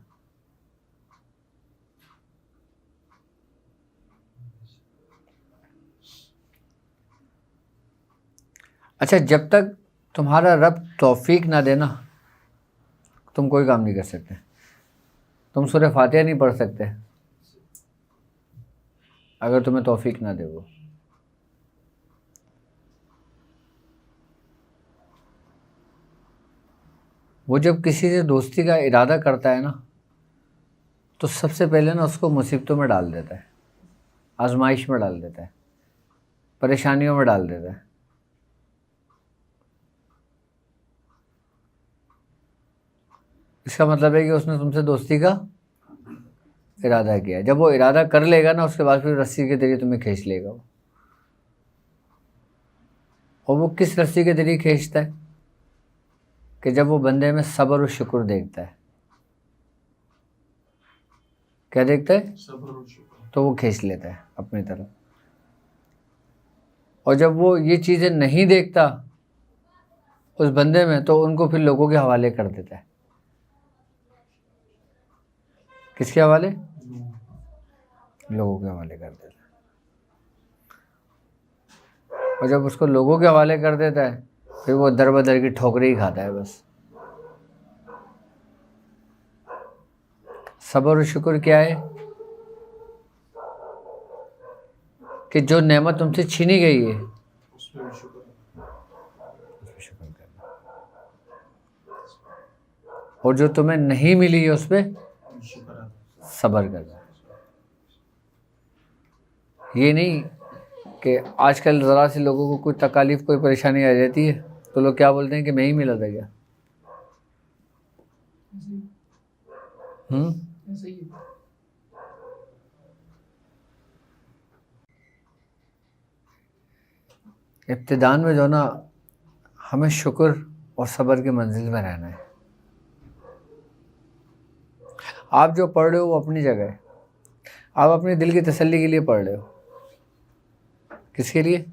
[SPEAKER 1] اچھا, جب تک تمہارا رب توفیق نہ دینا تم کوئی کام نہیں کر سکتے. تم سورہ فاتحہ نہیں پڑھ سکتے اگر تمہیں توفیق نہ دے. وہ جب کسی سے دوستی کا ارادہ کرتا ہے نا تو سب سے پہلے نا اس کو مصیبتوں میں ڈال دیتا ہے, آزمائش میں ڈال دیتا ہے, پریشانیوں میں ڈال دیتا ہے. اس کا مطلب ہے کہ اس نے تم سے دوستی کا ارادہ کیا. جب وہ ارادہ کر لے گا نا اس کے بعد پھر رسی کے ذریعے تمہیں کھینچ لے گا وہ. اور وہ کس رسی کے ذریعے کھینچتا ہے کہ جب وہ بندے میں صبر و شکر دیکھتا ہے. کیا دیکھتا ہے؟
[SPEAKER 3] صبر اور شکر.
[SPEAKER 1] تو وہ کھینچ لیتا ہے اپنی طرف. اور جب وہ یہ چیزیں نہیں دیکھتا اس بندے میں تو ان کو پھر لوگوں کے حوالے کر دیتا ہے. کس کے حوالے؟ لوگوں کے حوالے کر دیتا ہے. اور جب اس کو لوگوں کے حوالے کر دیتا ہے پھر وہ در بدر کی ٹھوکریں ہی کھاتا ہے بس. صبر و شکر کیا ہے کہ جو نعمت تم سے چھینی گئی ہے
[SPEAKER 3] اس میں بھی شکر ہے.
[SPEAKER 1] اس پہ شکر کرنا, اور جو تمہیں نہیں ملی ہے اس پہ
[SPEAKER 3] شکر ہے.
[SPEAKER 1] صبر کرنا. یہ نہیں کہ آج کل ذرا سے لوگوں کو کوئی تکالیف, کوئی پریشانی آ جاتی ہے تو لوگ کیا بولتے ہیں کہ میں ہی ملا تھا کیا.
[SPEAKER 4] صحیح ہے.
[SPEAKER 1] ابتدان میں جو نا ہمیں شکر اور صبر کی منزل میں رہنا ہے. آپ جو پڑھ رہے ہو وہ اپنی جگہ ہے, آپ اپنے دل کی تسلی کے لیے پڑھ رہے ہو. کس کے لیے؟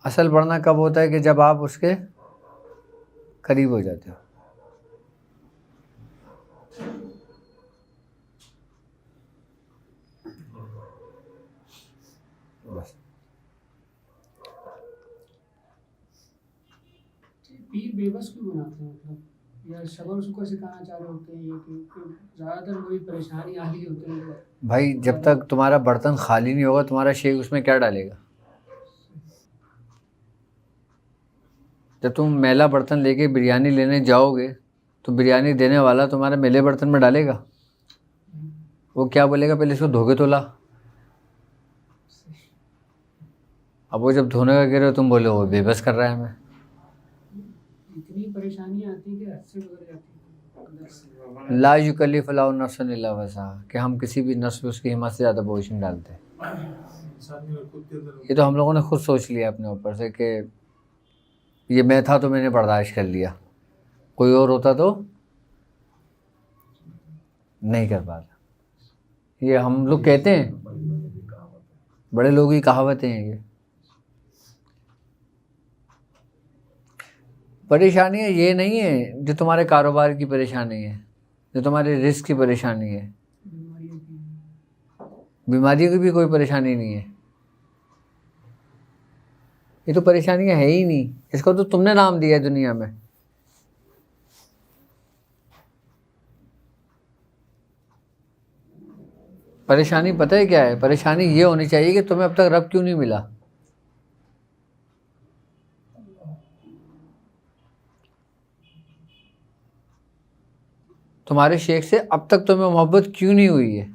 [SPEAKER 1] اصل پڑھنا کب ہوتا ہے کہ جب آپ اس کے قریب ہو جاتے ہو. بس.
[SPEAKER 4] پیر بے بس کیوں بناتے ہیں, مطلب یا صبر اس کو سکھانا چاہ رہے ہوتے ہیں یہ کہ زیادہ تر کوئی پریشانی آ رہی ہوتی ہے.
[SPEAKER 1] بھائی جب تک تمہارا برتن خالی نہیں ہوگا تمہارا شیخ اس میں کیا ڈالے گا؟ جب تم میلا برتن لے کے بریانی لینے جاؤ گے تو بریانی دینے والا تمہارے میلے برتن میں ڈالے گا. وہ کیا بولے گا, پہلے اس کو دھو کے تو لا. اب وہ جب دھونے کا کہہ رہے ہو تم بولے وہ بے بس کر رہا ہے ہمیں.
[SPEAKER 4] اتنی پریشانیاں آتی ہیں کہ حد سے گزر جاتی ہیں.
[SPEAKER 1] لا یکلف اللہ نفسا الا وسعہا, کہ ہم کسی بھی نفس پہ اس کی ہمت سے زیادہ بوجھ نہیں ڈالتے. یہ تو ہم لوگوں نے خود سوچ لیا اپنے اوپر سے کہ یہ میں تھا تو میں نے برداشت کر لیا, کوئی اور ہوتا تو نہیں کر پاتا. یہ ہم لوگ کہتے ہیں, بڑے لوگوں کی کہاوتیں ہیں یہ. پریشانیاں یہ نہیں ہیں جو تمہارے کاروبار کی پریشانی ہے, جو تمہارے رزق کی پریشانی ہے, بیماری کی بھی کوئی پریشانی نہیں ہے. یہ تو پریشانیاں ہے ہی نہیں, اس کو تو تم نے نام دیا ہے دنیا میں. پریشانی پتہ ہے کیا ہے؟ پریشانی یہ ہونی چاہیے کہ تمہیں اب تک رب کیوں نہیں ملا. تمہارے شیخ سے اب تک تمہیں محبت کیوں نہیں ہوئی ہے؟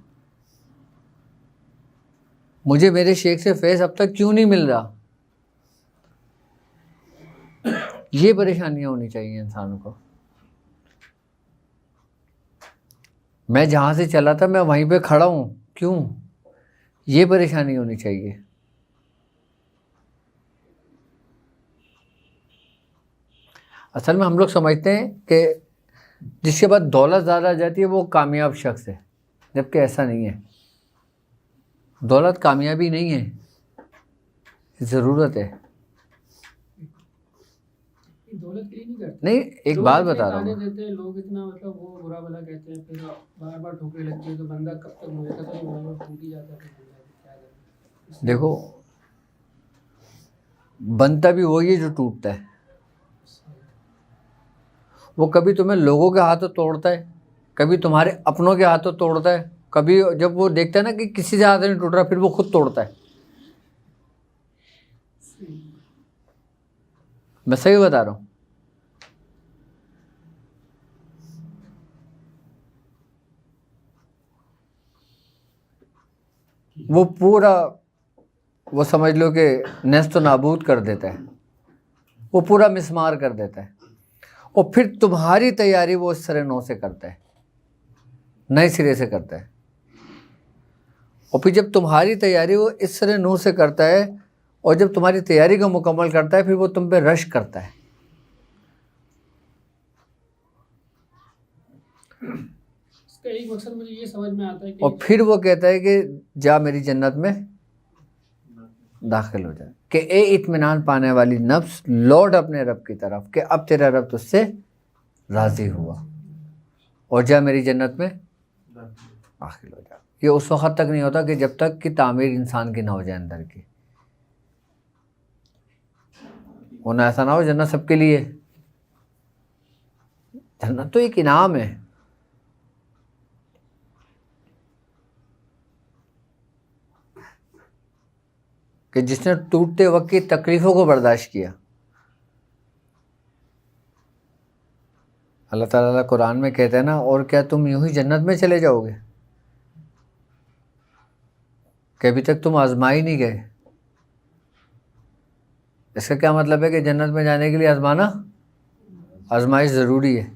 [SPEAKER 1] مجھے میرے شیخ سے فیض اب تک کیوں نہیں مل رہا؟ یہ پریشانیاں ہونی چاہیے انسان کو. میں جہاں سے چلا تھا میں وہیں پہ کھڑا ہوں, کیوں؟ یہ پریشانی ہونی چاہیے. اصل میں ہم لوگ سمجھتے ہیں کہ جس کے بعد دولت زیادہ آ جاتی ہے وہ کامیاب شخص ہے, جبکہ ایسا نہیں ہے. دولت کامیابی نہیں ہے, ضرورت ہے.
[SPEAKER 4] دولت کے لیے نہیں کرتے.
[SPEAKER 1] نہیں, ایک بات بتا رہا ہوں,
[SPEAKER 4] دیتے ہیں لوگ اتنا, مطلب وہ برا بھلا کہتے ہیں, پھر بار بار ٹھوکریں لگتی ہیں, تو بندہ کب تک مجھے پتہ نہیں ٹوٹ ہی جاتا ہے.
[SPEAKER 1] دیکھو بنتا بھی وہی ہے جو ٹوٹتا ہے. وہ کبھی تمہیں لوگوں کے ہاتھوں توڑتا ہے, کبھی تمہارے اپنوں کے ہاتھوں توڑتا ہے, کبھی جب وہ دیکھتا ہے نا کہ کسی سے ہاتھ نہیں ٹوٹ رہا پھر وہ خود توڑتا ہے. میں صحیح بتا رہا ہوں. وہ پورا وہ سمجھ لو کہ نیست و نابود کر دیتا ہے, وہ پورا مسمار کر دیتا ہے, اور پھر تمہاری تیاری وہ اس طرح نو سے کرتا ہے, نئے سرے سے کرتا ہے. اور پھر جب تمہاری تیاری وہ اس طرح نو سے کرتا ہے, اور جب تمہاری تیاری کو مکمل کرتا ہے پھر وہ تم پہ رش کرتا ہے.
[SPEAKER 4] اس کا ایک مقصد مجھے یہ سمجھ میں آتا ہے کہ
[SPEAKER 1] اور پھر وہ کہتا ہے کہ جا میری جنت میں داخل ہو جائے, کہ اے اطمینان پانے والی نفس لوٹ اپنے رب کی طرف, کہ اب تیرا رب تجھ سے راضی ہوا, اور جا میری جنت میں داخل ہو جا. یہ اس وقت تک نہیں ہوتا کہ جب تک کہ تعمیر انسان کی نہ ہو جائے اندر کی. ہونا ایسا نہ ہو جنت سب کے لیے. جنت تو ایک انعام ہے. کہ جس نے ٹوٹتے وقت کی تکلیفوں کو برداشت کیا. اللہ تعالیٰ قرآن میں کہتے ہیں نا, اور کیا تم یوں ہی جنت میں چلے جاؤ گے, کہ ابھی تک تم آزمائی نہیں گئے. اس کا کیا مطلب ہے کہ جنت میں جانے کے لیے آزمائش ضروری ہے.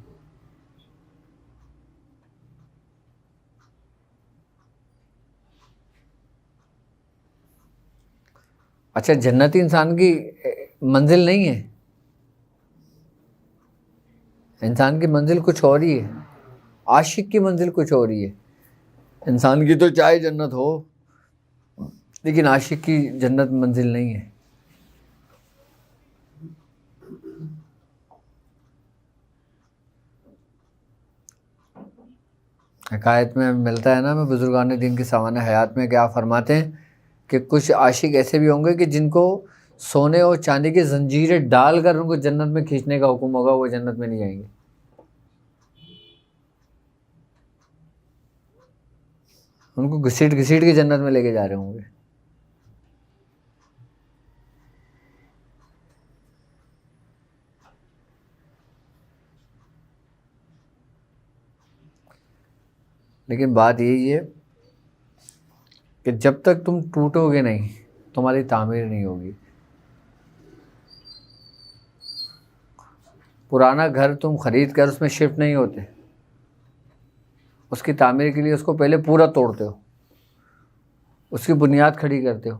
[SPEAKER 1] اچھا, جنتی انسان کی منزل نہیں ہے, انسان کی منزل کچھ اور ہی ہے, عاشق کی منزل کچھ اور ہی ہے. انسان کی تو چاہے جنت ہو, لیکن عاشق کی جنت منزل نہیں ہے. حکایت میں ملتا ہے نا, میں بزرگان دین کی سوانح حیات میں کیا فرماتے ہیں کہ کچھ عاشق ایسے بھی ہوں گے کہ جن کو سونے اور چاندی کی زنجیریں ڈال کر ان کو جنت میں کھینچنے کا حکم ہوگا, وہ جنت میں نہیں جائیں گے. ان کو گھسیٹ گھسیٹ کے جنت میں لے کے جا رہے ہوں گے. لیکن بات یہی ہے کہ جب تک تم ٹوٹو گے نہیں تمہاری تعمیر نہیں ہوگی. پرانا گھر تم خرید کر اس میں شفٹ نہیں ہوتے, اس کی تعمیر کے لیے اس کو پہلے پورا توڑتے ہو, اس کی بنیاد کھڑی کرتے ہو.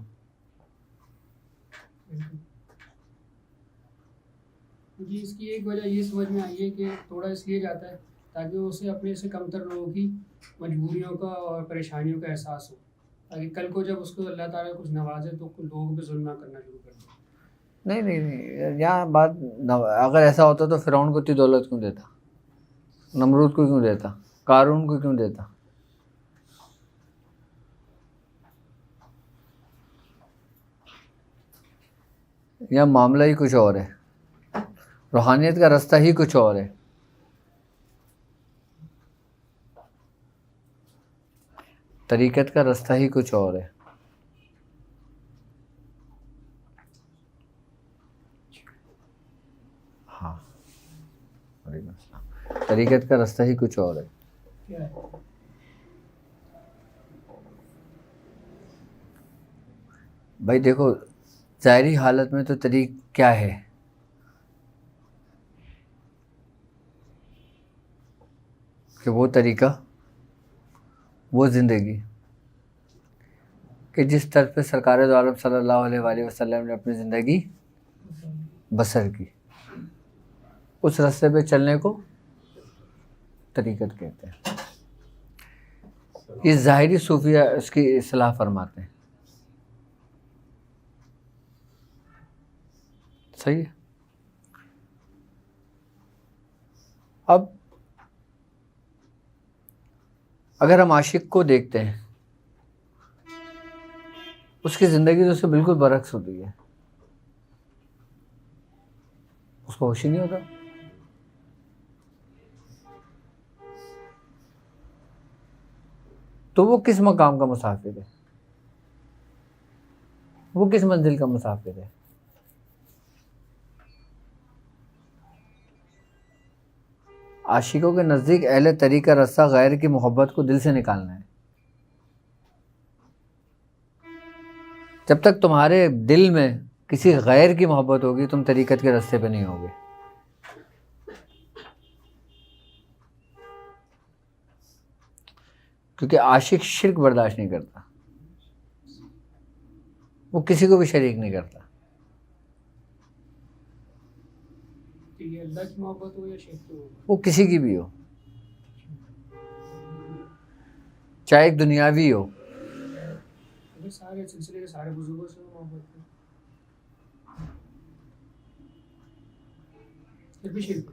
[SPEAKER 4] جی, اس کی ایک وجہ یہ سمجھ میں آئی ہے کہ توڑا اس لیے جاتا ہے تاکہ اسے اپنے سے کمتر لوگوں کی مجبوریوں کا اور پریشانیوں کا احساس ہو, تاکہ کل کو جب اس کو اللہ تعالیٰ کچھ نوازے تو لوگوں پہ ظلم نہ کرنا شروع کر دے.
[SPEAKER 1] نہیں, یہاں بات اگر ایسا ہوتا تو فرعون کو اتنی دولت کیوں دیتا, نمرود کو کیوں دیتا, قارون کو کیوں دیتا؟ یا معاملہ ہی کچھ اور ہے، روحانیت کا رستہ ہی کچھ اور ہے. طریقت کا رستہ ہی کچھ اور ہے. ہاں، وعلیکم السلام. طریقت کا رستہ ہی کچھ اور ہے.
[SPEAKER 4] کیا ہے؟
[SPEAKER 1] بھائی دیکھو، ظاہری حالت میں تو طریق کیا ہے؟ کہ وہ طریقہ، وہ زندگی کہ جس طرز پہ سرکار دو عالم صلی اللہ علیہ وآلہ وسلم نے اپنی زندگی بسر کی، اس راستے پہ چلنے کو طریقت کہتے ہیں. یہ ظاہری صوفیہ اس کی اصلاح فرماتے ہیں. صحیح ہے. اب اگر ہم عاشق کو دیکھتے ہیں، اس کی زندگی تو اس سے بالکل برعکس ہوتی ہے. اس کو ہوش ہی نہیں ہوتا. تو وہ کس مقام کا مسافر ہے؟ وہ کس منزل کا مسافر ہے؟ عاشقوں کے نزدیک اہل طریقہ رستہ غیر کی محبت کو دل سے نکالنا ہے. جب تک تمہارے دل میں کسی غیر کی محبت ہوگی، تم طریقت کے راستے پہ نہیں ہوگے. کیونکہ عاشق شرک برداشت نہیں کرتا، وہ کسی کو بھی شریک نہیں کرتا.
[SPEAKER 4] یہ اللہ کی محبت ہو یا شیخ کی محبت،
[SPEAKER 1] وہ کسی کی بھی ہو، چاہے ایک دنیاوی ہو.
[SPEAKER 4] اگر سارے سلسلے کے سارے بزرگوں سے محبت ہے پھر بھی شرک.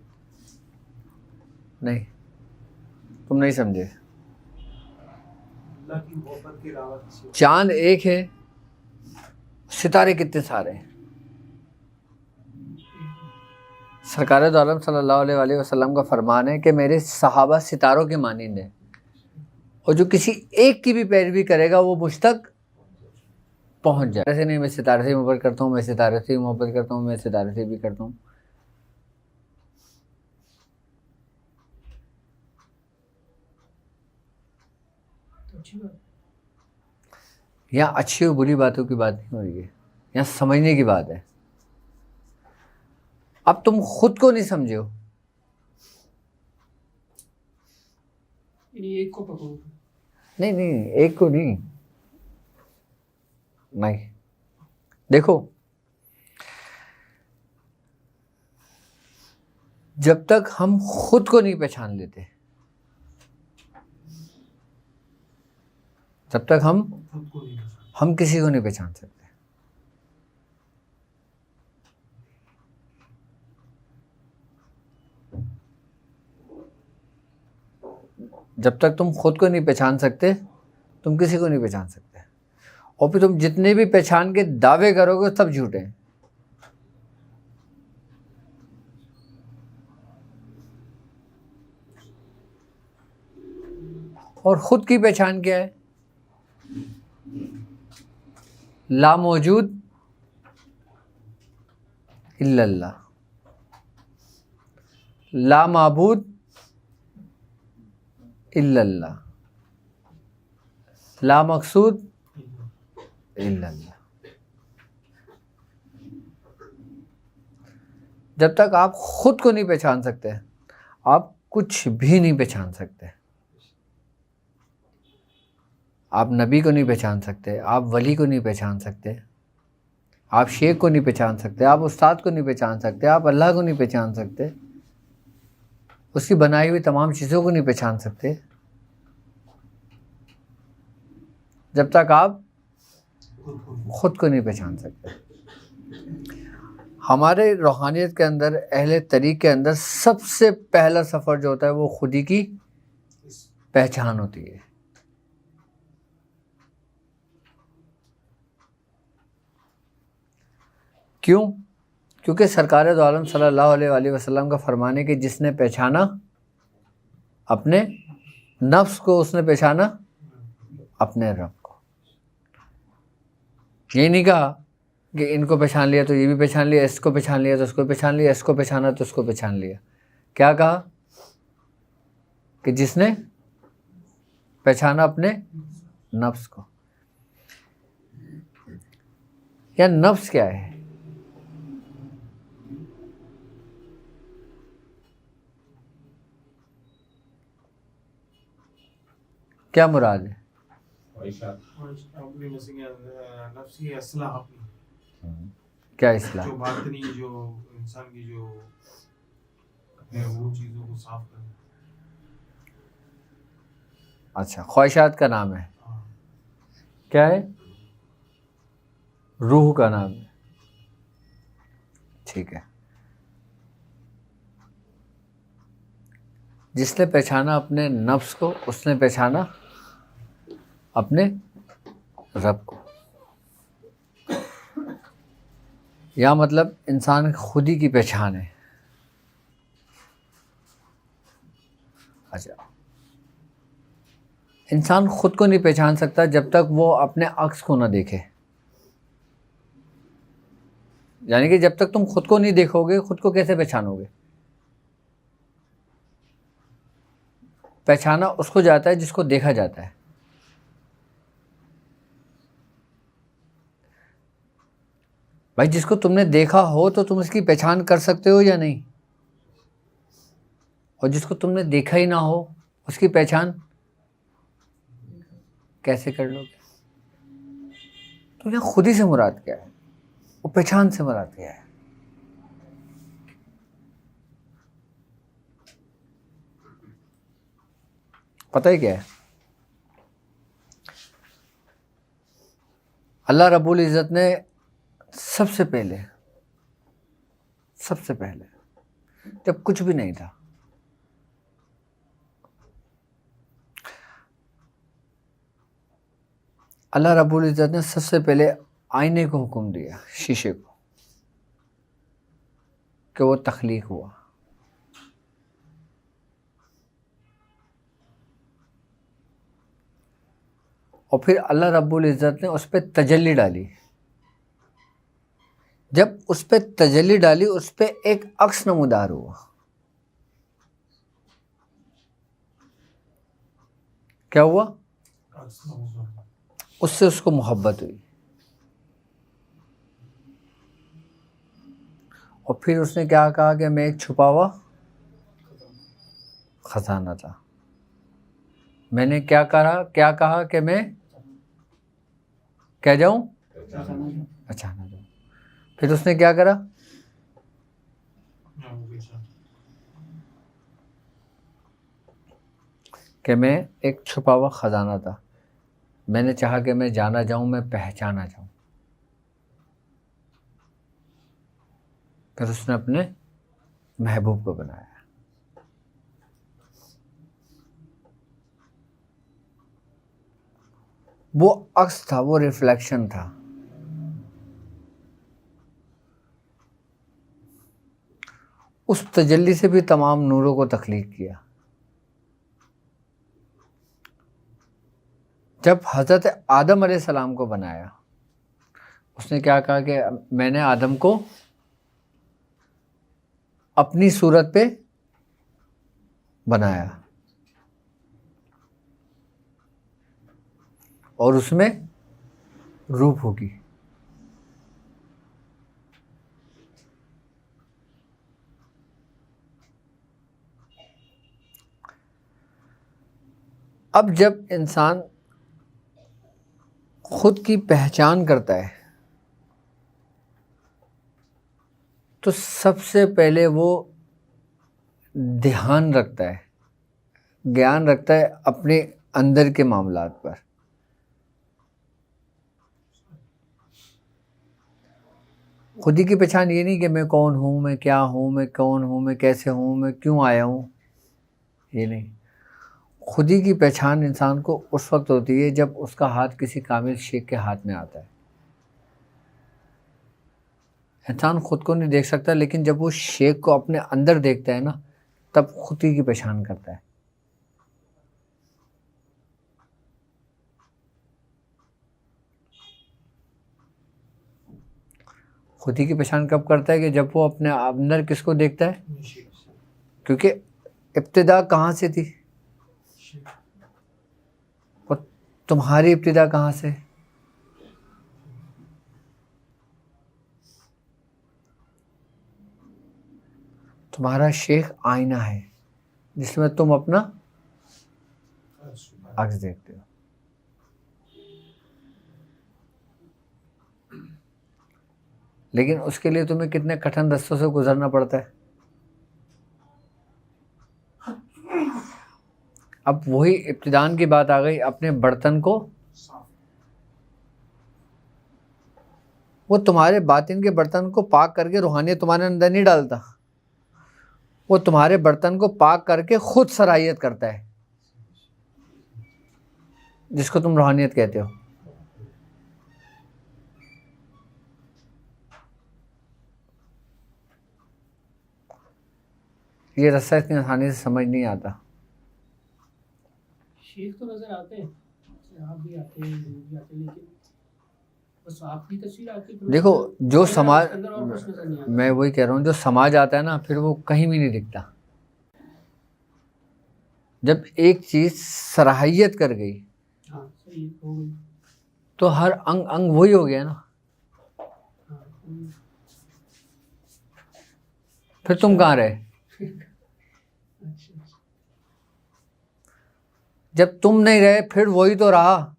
[SPEAKER 1] نہیں، تم نہیں سمجھے.
[SPEAKER 3] اللہ کی محبت کے علاوہ کسی اور
[SPEAKER 1] چاند ایک ہے، ستارے کتنے سارے ہیں. سرکار دو عالم صلی اللہ علیہ وآلہ وسلم کا فرمان ہے کہ میرے صحابہ ستاروں کے مانند ہیں، اور جو کسی ایک کی بھی پیروی کرے گا وہ مجھ تک پہنچ جائے. ایسے نہیں میں ستارے سے محبت کرتا ہوں، میں ستارے سے محبت کرتا ہوں، میں ستارے سے بھی کرتا ہوں.
[SPEAKER 4] تو اچھی بات.
[SPEAKER 1] یہاں اچھی اور بری باتوں کی بات نہیں ہو رہی ہے، یہاں سمجھنے کی بات ہے. اب تم خود کو نہیں سمجھے ہو.
[SPEAKER 4] یعنی ایک کو پکڑو.
[SPEAKER 1] نہیں، ایک کو نہیں. دیکھو، جب تک ہم خود کو نہیں پہچان لیتے، جب تک
[SPEAKER 3] خود کو نہیں پہچانتے.
[SPEAKER 1] ہم کسی کو نہیں پہچان سکتے. جب تک تم خود کو نہیں پہچان سکتے، تم کسی کو نہیں پہچان سکتے. اور پھر تم جتنے بھی پہچان کے دعوے کرو گے سب جھوٹے ہیں. اور خود کی پہچان کیا ہے؟ لا موجود الا اللہ، لا معبود الا اللہ، لا مقصود الا اللہ. جب تک آپ خود کو نہیں پہچان سکتے، آپ کچھ بھی نہیں پہچان سکتے. آپ نبی کو نہیں پہچان سکتے، آپ ولی کو نہیں پہچان سکتے، آپ شیخ کو نہیں پہچان سکتے، آپ استاد کو نہیں پہچان سکتے، آپ اللہ کو نہیں پہچان سکتے، اس کی بنائی ہوئی تمام چیزوں کو نہیں پہچان سکتے، جب تک آپ خود کو نہیں پہچان سکتے. ہمارے روحانیت کے اندر، اہل طریق کے اندر سب سے پہلا سفر جو ہوتا ہے وہ خود ہی کی پہچان ہوتی ہے. کیوں؟ کیونکہ سرکار دو عالم صلی اللہ علیہ وآلہ وسلم کا فرمان ہے کہ جس نے پہچانا اپنے نفس کو، اس نے پہچانا اپنے رب کو. یہ نہیں کہا کہ ان کو پہچان لیا تو یہ بھی پہچان لیا، اس کو پہچان لیا تو اس کو پہچان لیا، اس کو پہچانا تو اس کو پہچان لیا. کیا کہا؟ کہ جس نے پہچانا اپنے نفس کو. یا نفس کیا ہے؟ کیا مراد ہے؟
[SPEAKER 3] نفسی اصلاح اپنی،
[SPEAKER 1] کیا اصلاح؟
[SPEAKER 3] جو باطنی، جو انسان کی جو ہے وہ چیزوں کو صاف کرنا.
[SPEAKER 1] اچھا، خواہشات کا نام ہے.
[SPEAKER 3] ہاں.
[SPEAKER 1] کیا ہے؟ روح کا نام ہے. ٹھیک ہے. جس نے پہچانا اپنے نفس کو، اس نے پہچانا اپنے رب کو. یا مطلب انسان خود ہی کی پہچان ہے. اچھا، انسان خود کو نہیں پہچان سکتا جب تک وہ اپنے عکس کو نہ دیکھے. یعنی کہ جب تک تم خود کو نہیں دیکھو گے، خود کو کیسے پہچانو گے؟ پہچانا اس کو جاتا ہے جس کو دیکھا جاتا ہے. بھائی جس کو تم نے دیکھا ہو تو تم اس کی پہچان کر سکتے ہو یا نہیں؟ اور جس کو تم نے دیکھا ہی نہ ہو اس کی پہچان کیسے کر لو گے؟ تو یہاں خودی سے مراد کیا ہے؟ وہ پہچان سے مراد کیا ہے؟ پتہ ہی کیا ہے؟ اللہ رب العزت نے سب سے پہلے جب کچھ بھی نہیں تھا، اللہ رب العزت نے سب سے پہلے آئینے کو حکم دیا، شیشے کو، کہ وہ تخلیق ہوا. اور پھر اللہ رب العزت نے اس پہ تجلی ڈالی. جب اس پہ تجلی ڈالی، اس پہ ایک عکس نمودار ہوا. کیا ہوا؟ اس سے اس کو محبت ہوئی. اور پھر اس نے کیا کہا کہ میں ایک چھپا ہوا خزانہ تھا. میں نے کیا کہا کہ میں کیا جاؤں؟ اچانک جاؤں. پھر اس نے کیا کرا؟ کہ میں ایک چھپا ہوا خزانہ تھا. میں نے چاہا کہ میں جانا جاؤں، میں پہچانا جاؤں. پھر اس نے اپنے محبوب کو بنایا. وہ عکس تھا، وہ ریفلیکشن تھا. اس تجلی سے بھی تمام نوروں کو تخلیق کیا. جب حضرت آدم علیہ السلام کو بنایا، اس نے کیا کہا کہ میں نے آدم کو اپنی صورت پہ بنایا اور اس میں روح ہوگی. اب جب انسان خود کی پہچان کرتا ہے تو سب سے پہلے وہ دھیان رکھتا ہے، گیان رکھتا ہے اپنے اندر کے معاملات پر. خودی کی پہچان یہ نہیں کہ میں کون ہوں، میں کیا ہوں، میں کون ہوں، میں کیسے ہوں، میں کیوں آیا ہوں. یہ نہیں. خودی کی پہچان انسان کو اس وقت ہوتی ہے جب اس کا ہاتھ کسی کامل شیخ کے ہاتھ میں آتا ہے. انسان خود کو نہیں دیکھ سکتا، لیکن جب وہ شیخ کو اپنے اندر دیکھتا ہے نا تب خود ہی کی پہچان کرتا ہے. خود ہی کی پہچان کب کرتا ہے؟ کہ جب وہ اپنے اندر کس کو دیکھتا ہے. کیونکہ ابتدا کہاں سے تھی اور تمہاری ابتدا کہاں سے؟ تمہارا شیخ آئینہ ہے جس میں تم اپنا عکس دیکھتے ہو. لیکن اس کے لیے تمہیں کتنے کٹھن رستوں سے گزرنا پڑتا ہے. اب وہی ابتدان کی بات آ گئی. اپنے برتن کو، وہ تمہارے باطن کے برتن کو پاک کر کے روحانیت تمہارے اندر نہیں ڈالتا، وہ تمہارے برتن کو پاک کر کے خود صلاحیت کرتا ہے، جس کو تم روحانیت کہتے ہو. یہ رستہ اتنی آسانی سے سمجھ نہیں آتا.
[SPEAKER 4] شیخ تو نظر آتے ہیں، آپ بھی آتے ہیں، لوگ بھی آتے ہیں، لیکن بس آپ کی تصویر آتی ہے.
[SPEAKER 1] دیکھو جو سماج،
[SPEAKER 4] اور کچھ نظر نہیں آتا.
[SPEAKER 1] میں وہی کہہ رہا ہوں، جو سماج آتا ہے نا پھر وہ کہیں بھی نہیں دکھتا. جب ایک چیز صلاحیت کر گئی
[SPEAKER 4] ہاں صحیح ہو گئی.
[SPEAKER 1] تو ہر انگ انگ وہی ہو گیا نا.
[SPEAKER 4] ہاں
[SPEAKER 1] پھر تم کہاں رہے؟
[SPEAKER 4] اچھا.
[SPEAKER 1] جب تم نہیں رہے پھر وہی تو رہا.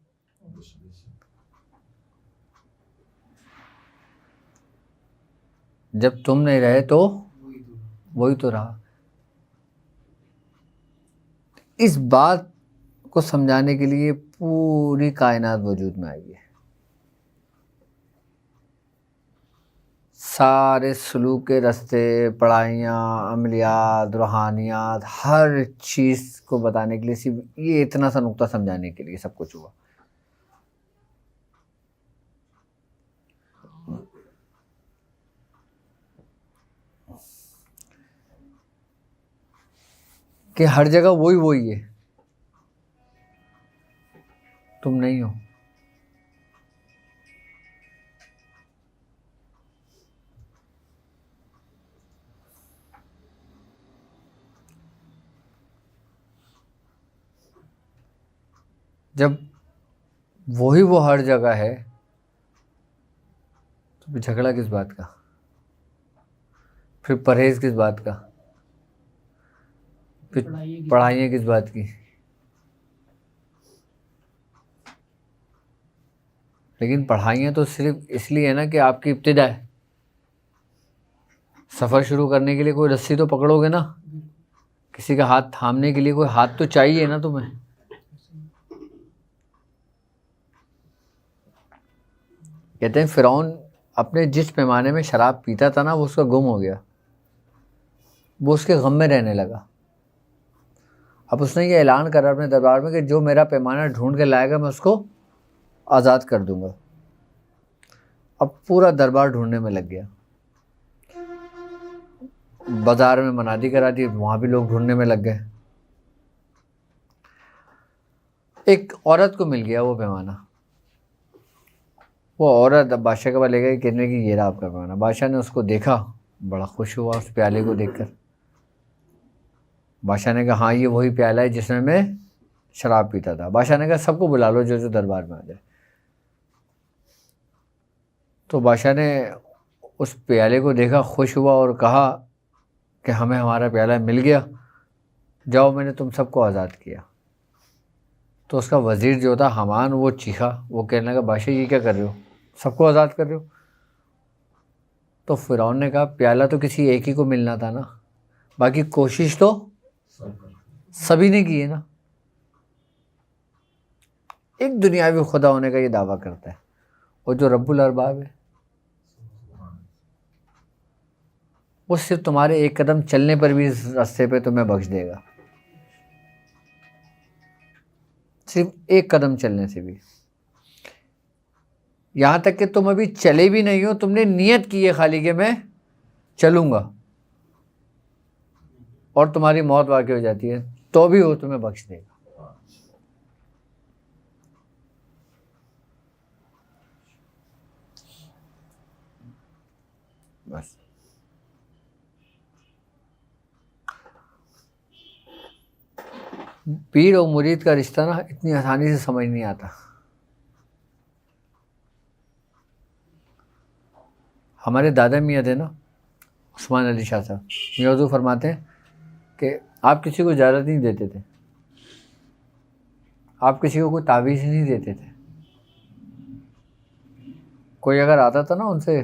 [SPEAKER 1] جب تم نہیں رہے تو وہی تو رہا. اس بات کو سمجھانے کے لیے پوری کائنات وجود میں آئی ہے. سارے سلوک کے رستے، پڑھائیاں، عملیات، روحانیات، ہر چیز کو بتانے کے لیے صرف یہ اتنا سا نقطہ سمجھانے کے لیے سب کچھ ہوا. کہ ہر جگہ وہی ہے، تم نہیں ہو. جب وہی وہ ہر جگہ ہے تو پھر جھگڑا کس بات کا؟ پھر پرہیز کس بات کا؟ پھر پڑھائیاں کس بات کی؟ لیکن پڑھائیاں تو صرف اس لیے ہے نا کہ آپ کی ابتدا ہے. سفر شروع کرنے کے لیے کوئی رسی تو پکڑو گے نا. کسی کا ہاتھ تھامنے کے لیے کوئی ہاتھ تو چاہیے نا تمہیں. کہتے ہیں فرعون اپنے جس پیمانے میں شراب پیتا تھا نا وہ اس کا گم ہو گیا، وہ اس کے غم میں رہنے لگا. اب اس نے یہ اعلان کرا اپنے دربار میں کہ جو میرا پیمانہ ڈھونڈ کے لائے گا میں اس کو آزاد کر دوں گا. اب پورا دربار ڈھونڈنے میں لگ گیا. بازار میں منادی کرا دی، وہاں بھی لوگ ڈھونڈنے میں لگ گئے. ایک عورت کو مل گیا وہ پیمانہ. وہ عورت اب بادشاہ کے پاس لے گئی، کہنے کی یہ رہا آپ کا پیمانہ. بادشاہ نے اس کو دیکھا، بڑا خوش ہوا اس پیالے کو دیکھ کر. بادشاہ نے کہا ہاں یہ وہی پیالہ ہے جس میں شراب پیتا تھا. بادشاہ نے کہا سب کو بلا لو جو دربار میں آ جائے. تو بادشاہ نے اس پیالے کو دیکھا، خوش ہوا اور کہا کہ ہمیں ہمارا پیالہ مل گیا، جاؤ میں نے تم سب کو آزاد کیا. تو اس کا وزیر جو تھا حامان وہ چیخا، وہ کہنے لگا بادشاہ یہ کیا کر رہے ہو، سب کو آزاد کر رہے ہو. تو فرعون نے کہا پیالہ تو کسی ایک ہی کو ملنا تھا نا، باقی کوشش تو سبھی نے کی ہے نا. ایک دنیاوی خدا ہونے کا یہ دعویٰ کرتا ہے، اور جو رب الارباب ہے وہ صرف تمہارے ایک قدم چلنے پر بھی اس راستے پہ تمہیں بخش دے گا. صرف ایک قدم چلنے سے بھی. یہاں تک کہ تم ابھی چلے بھی نہیں ہو, تم نے نیت کی ہے خالی کہ میں چلوں گا, اور تمہاری موت واقع ہو جاتی ہے, تو بھی وہ تمہیں بخش دے گا. بس پیر اور مرید کا رشتہ نا اتنی آسانی سے سمجھ نہیں آتا. ہمارے دادا میاں تھے نا, عثمان علی شاہ صاحب, میاں حضور فرماتے ہیں کہ آپ کسی کو اجازت نہیں دیتے تھے, آپ کسی کو کوئی تعویذ نہیں دیتے تھے. کوئی اگر آتا تھا نا ان سے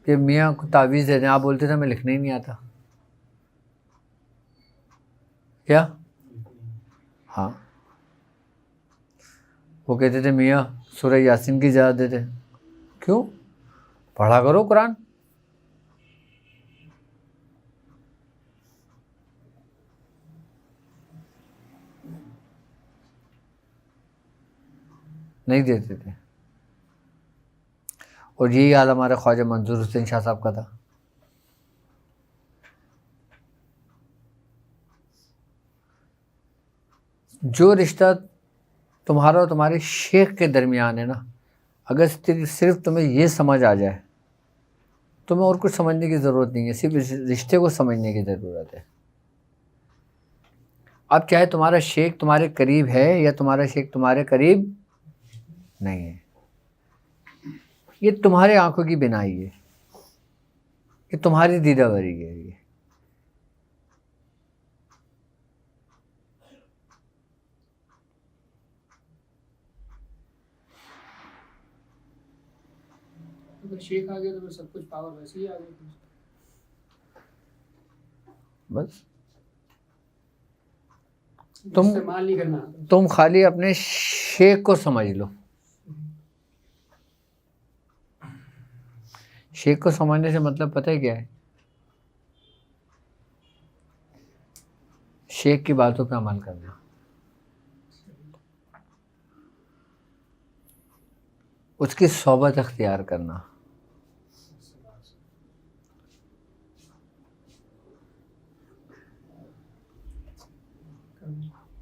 [SPEAKER 1] کہ میاں کو تعویذ دے دیں, آپ بولتے تھے ہمیں لکھنا ہی نہیں آتا. کیا؟ ہاں, وہ کہتے تھے میاں سورہ یاسین کی اجازت دیتے. کیوں؟ پڑھا کرو قرآن. نہیں دیتے تھے. اور یہی حال ہمارے خواجہ منظور حسین شاہ صاحب کا تھا. جو رشتہ تمہارا اور تمہارے شیخ کے درمیان ہے نا, اگر صرف تمہیں یہ سمجھ آ جائے, تمہیں اور کچھ سمجھنے کی ضرورت نہیں ہے, صرف اس رشتے کو سمجھنے کی ضرورت ہے. اب چاہے تمہارا شیخ تمہارے قریب ہے یا تمہارا شیخ تمہارے قریب نہیں ہے, یہ تمہارے آنکھوں کی بینائی ہے, یہ تمہاری دیدہ بری ہے. یہ
[SPEAKER 4] اگر شیخ آ گیا تو پھر سب کچھ پاور ویسے ہی آ گئی.
[SPEAKER 1] بس تم
[SPEAKER 4] استعمال نہیں کرنا.
[SPEAKER 1] تم خالی اپنے شیخ کو سمجھ لو. شیخ کو سمجھنے سے مطلب پتہ ہے کیا ہے؟ شیخ کی باتوں پہ عمل کرنا. اس کی صحبت اختیار کرنا.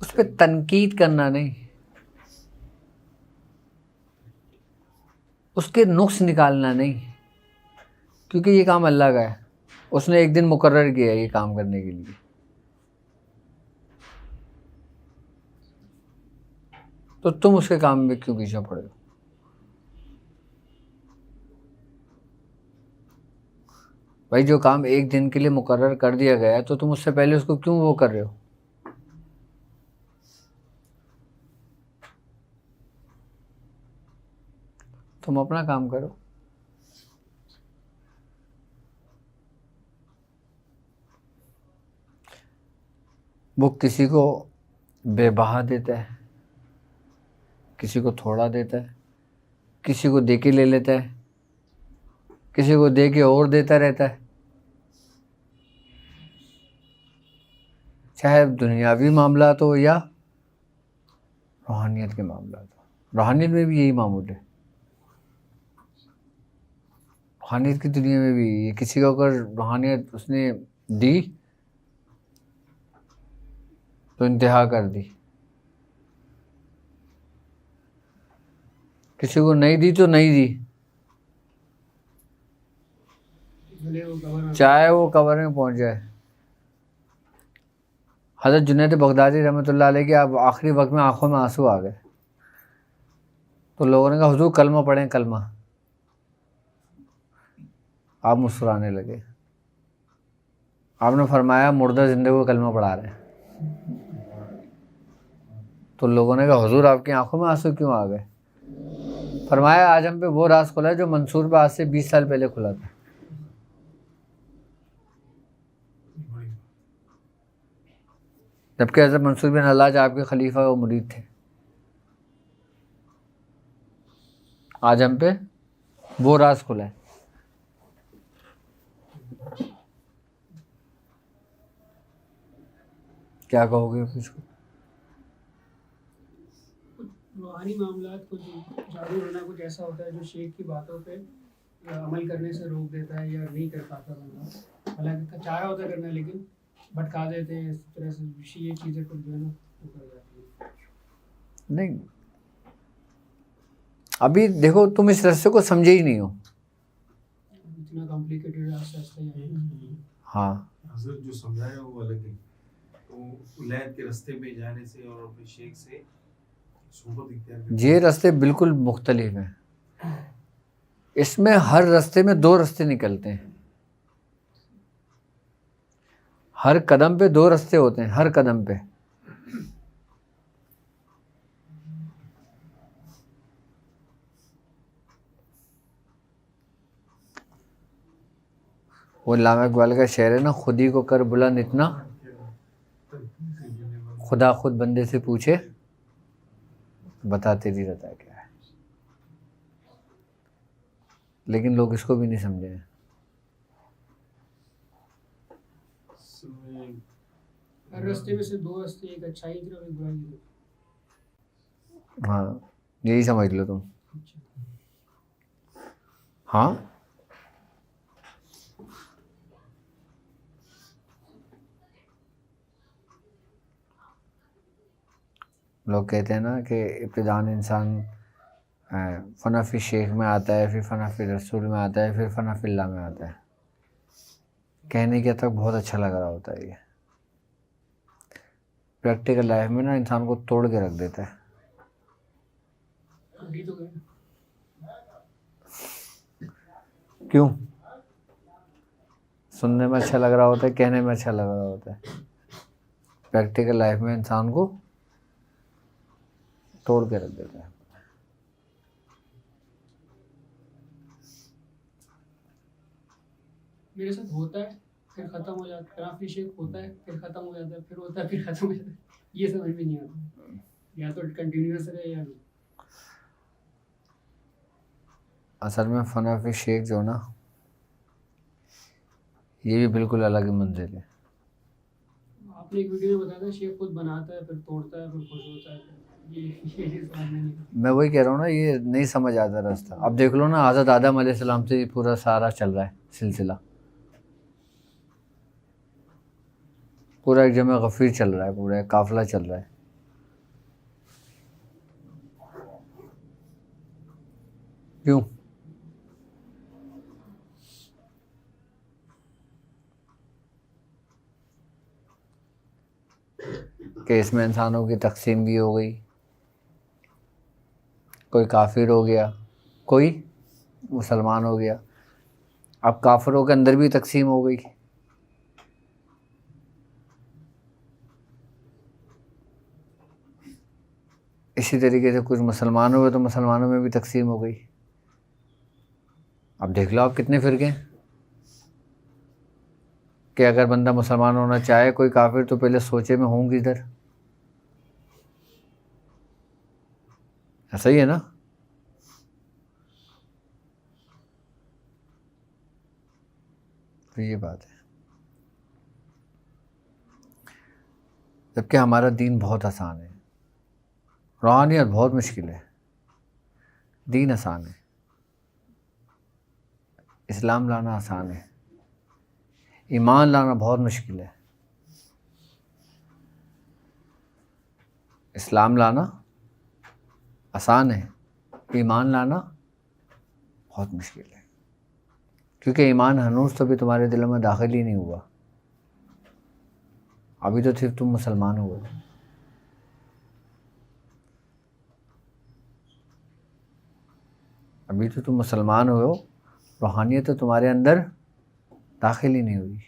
[SPEAKER 1] اس پہ تنقید کرنا نہیں, اس کے نقص نکالنا نہیں, کیونکہ یہ کام اللہ کا ہے. اس نے ایک دن مقرر کیا ہے یہ کام کرنے کے لیے. تو تم اس کے کام میں کیوں پیچھے پڑے ہو؟ بھائی جو کام ایک دن کے لیے مقرر کر دیا گیا ہے تو تم اس سے پہلے اس کو کیوں وہ کر رہے ہو؟ تم اپنا کام کرو. وہ کسی کو بے بہا دیتا ہے, کسی کو تھوڑا دیتا ہے, کسی کو دے کے لے لیتا ہے, کسی کو دے کے اور دیتا رہتا ہے. چاہے دنیاوی معاملات ہو یا روحانیت کے معاملات ہو. روحانیت میں بھی یہی معمول ہے. روحانیت کی دنیا میں بھی یہ, کسی کو اگر روحانیت اس نے دی تو انتہا کر دی, کسی کو نہیں دی تو نہیں دی, چاہے وہ قبر میں پہنچ جائے. حضرت جنید بغدادی رحمۃ اللہ علیہ کے اب آخری وقت میں آنکھوں میں آنسو آ گئے تو لوگوں نے کہا حضور کلمہ پڑھیں کلمہ. آپ مسکرانے لگے. آپ نے فرمایا مردہ زندے کو کلمہ پڑھا رہے ہیں. تو لوگوں نے کہا حضور آپ کی آنکھوں میں آنسو کیوں آ گئے؟ فرمایا آج ہم پہ وہ راز کھلا ہے جو منصور پہ آج سے 20 سال پہلے کھلا تھا. جبکہ حضرت منصور بن حلاج آپ کے خلیفہ و مرید تھے. آج ہم پہ وہ راز کھلا ہے. کیا کہو گے اس کو؟
[SPEAKER 4] روحانی معاملات کچھ جادو ٹونا کچھ ایسا ہوتا ہے جو شیخ کی باتوں پہ عمل کرنے سے روک دیتا ہے یا نہیں کر پاتا بندہ، حالانکہ چاہ رہا ہوتا ہے کرنا لیکن بھٹکا دیتے ہیں اس طرح سے یہ چیزیں کچھ جو ہے نا وہ کر جاتی ہیں.
[SPEAKER 1] نہیں ابھی دیکھو تم اس رستے کو سمجھے ہی نہیں ہو.
[SPEAKER 4] اتنا کمپلیکیٹڈ آہستہ آہستہ ہی.
[SPEAKER 1] ہاں
[SPEAKER 3] حضرت جو سمجھایا وہ الگ ہے، تو ولایت کے رستے میں جانے سے اور اپنے شیخ سے صحبت اختیار کرنے
[SPEAKER 1] یہ رستے بالکل مختلف ہیں. اس میں ہر رستے میں دو رستے نکلتے ہیں، ہر قدم پہ دو رستے ہوتے ہیں، ہر قدم پہ. وہ علامہ اقبال کا شعر ہے نا، خود ہی کو کر بلند اتنا، خدا خود بندے سے پوچھے بتا تیری رضا کیا ہے. لیکن لوگ اس کو بھی نہیں سمجھے ہیں.
[SPEAKER 4] ہر رستے میں سے دو رستے، ایک اچھائی کی طرف ایک برائی کی طرف.
[SPEAKER 1] ہاں یہی سمجھ لو تم. ہاں لوگ کہتے ہیں نا کہ ابتداً انسان فنا فی شیخ میں آتا ہے، پھر فنا فی رسول میں آتا ہے، پھر فنا فی اللہ میں آتا ہے. کہنے کے تک بہت اچھا لگ رہا ہوتا ہے، یہ پریکٹیکل لائف میں نا انسان کو توڑ کے رکھ دیتا ہے.
[SPEAKER 4] ابھی تو گئے
[SPEAKER 1] کیوں؟ سننے میں اچھا لگ رہا ہوتا ہے، کہنے میں اچھا لگ رہا ہوتا ہے. پریکٹیکل لائف میں انسان کو توڑ کے رکھ دیتا ہے.
[SPEAKER 4] میرے ساتھ ہوتا ہے پھر ختم ہو جاتا ہے، کافی شیخ ہوتا ہے پھر ختم ہو جاتا ہے، پھر ہوتا ہے پھر ختم ہو جاتا ہے. یہ سمجھ میں نہیں آتا، یا تو کنٹینیوس رہے یا نہیں.
[SPEAKER 1] اصل میں فنا فی شیخ جو نا یہ بھی بالکل الگ منزل ہے.
[SPEAKER 4] آپ نے ایک ویڈیو میں بتایا تھا شیخ خود بناتا ہے پھر توڑتا ہے پھر خوش ہوتا ہے. یہ چیز سمجھ میں نہیں آتی.
[SPEAKER 1] میں وہی کہہ رہا ہوں نا، یہ نہیں سمجھ آتا راستہ. اب دیکھ لو نا، حضرت آدم علیہ السلام سے پورا سارا چل رہا ہے سلسلہ، پورا ایک جمع غفیر چل رہا ہے، پورا ایک قافلہ چل رہا ہے. کیوں؟ کہ اس میں انسانوں کی تقسیم بھی ہو گئی، کوئی کافر ہو گیا، کوئی مسلمان ہو گیا. اب کافروں کے اندر بھی تقسیم ہو گئی. اسی طریقے سے کچھ مسلمان ہوئے تو مسلمانوں میں بھی تقسیم ہو گئی. اب دیکھ لو آپ کتنے فرقے ہیں، کہ اگر بندہ مسلمان ہونا چاہے کوئی کافر تو پہلے سوچے میں ہوں کدھر. ایسا ہی ہے نا. تو یہ بات ہے. جبکہ ہمارا دین بہت آسان ہے، روحانیت بہت مشکل ہے، دین آسان ہے. اسلام لانا آسان ہے، ایمان لانا بہت مشکل ہے. اسلام لانا آسان ہے، ایمان لانا بہت مشکل ہے. کیونکہ ایمان ہنوز تو بھی تمہارے دلوں میں داخل ہی نہیں ہوا. ابھی تو صرف تم مسلمان ہوئے. ابھی تو تم مسلمان ہوئے ہو، روحانیت تو تمہارے اندر داخل ہی نہیں ہوئی.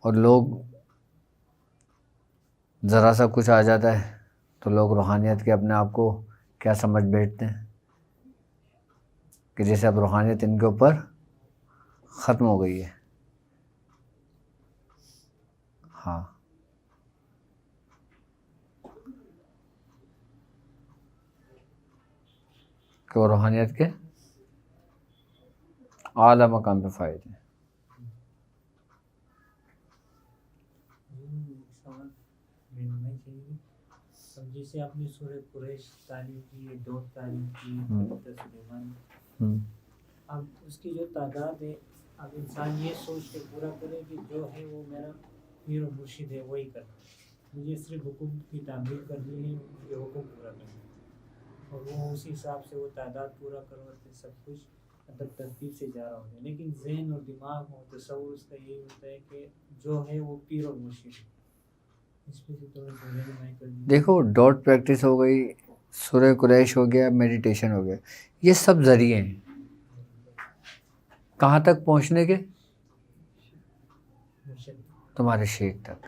[SPEAKER 1] اور لوگ ذرا سا کچھ آ جاتا ہے تو لوگ روحانیت کے اپنے آپ کو کیا سمجھ بیٹھتے ہیں کہ جیسے اب روحانیت ان کے اوپر ختم ہو گئی ہے. ہاں کہ وہ روحانیت کے اعلیٰ مقام پہ فائد ہیں.
[SPEAKER 2] رہنمائی چاہیے. اب جیسے آپ نے سورہ قریش تعلیم کی، ڈوٹ تعلیم کی، سلیمان، اب اس کی جو تعداد ہے، اب انسان یہ سوچ کے پورا کرے کہ جو ہے وہ میرا پیر و مرشد ہے، وہی کرنا. مجھے صرف حکم کی تعمیل کرنی ہے، یہ حکم پورا کرنا ہے، اور وہ اسی حساب سے وہ تعداد پورا کرواتے، سب کچھ مطلب ترتیب سے جا رہا ہوتا ہے. لیکن ذہن اور دماغ اور تصور اس کا یہی ہوتا ہے کہ جو ہے وہ پیر اور مرشد ہے. اس پہ سے تھوڑا سا رہنمائی کر دیں.
[SPEAKER 1] دیکھو ڈاٹ پریکٹس ہو گئی، سورہ قریش ہو گیا، میڈیٹیشن ہو گیا، یہ سب ذریعے ہیں کہاں تک پہنچنے کے؟
[SPEAKER 2] مرشد.
[SPEAKER 1] تمہارے شیخ تک.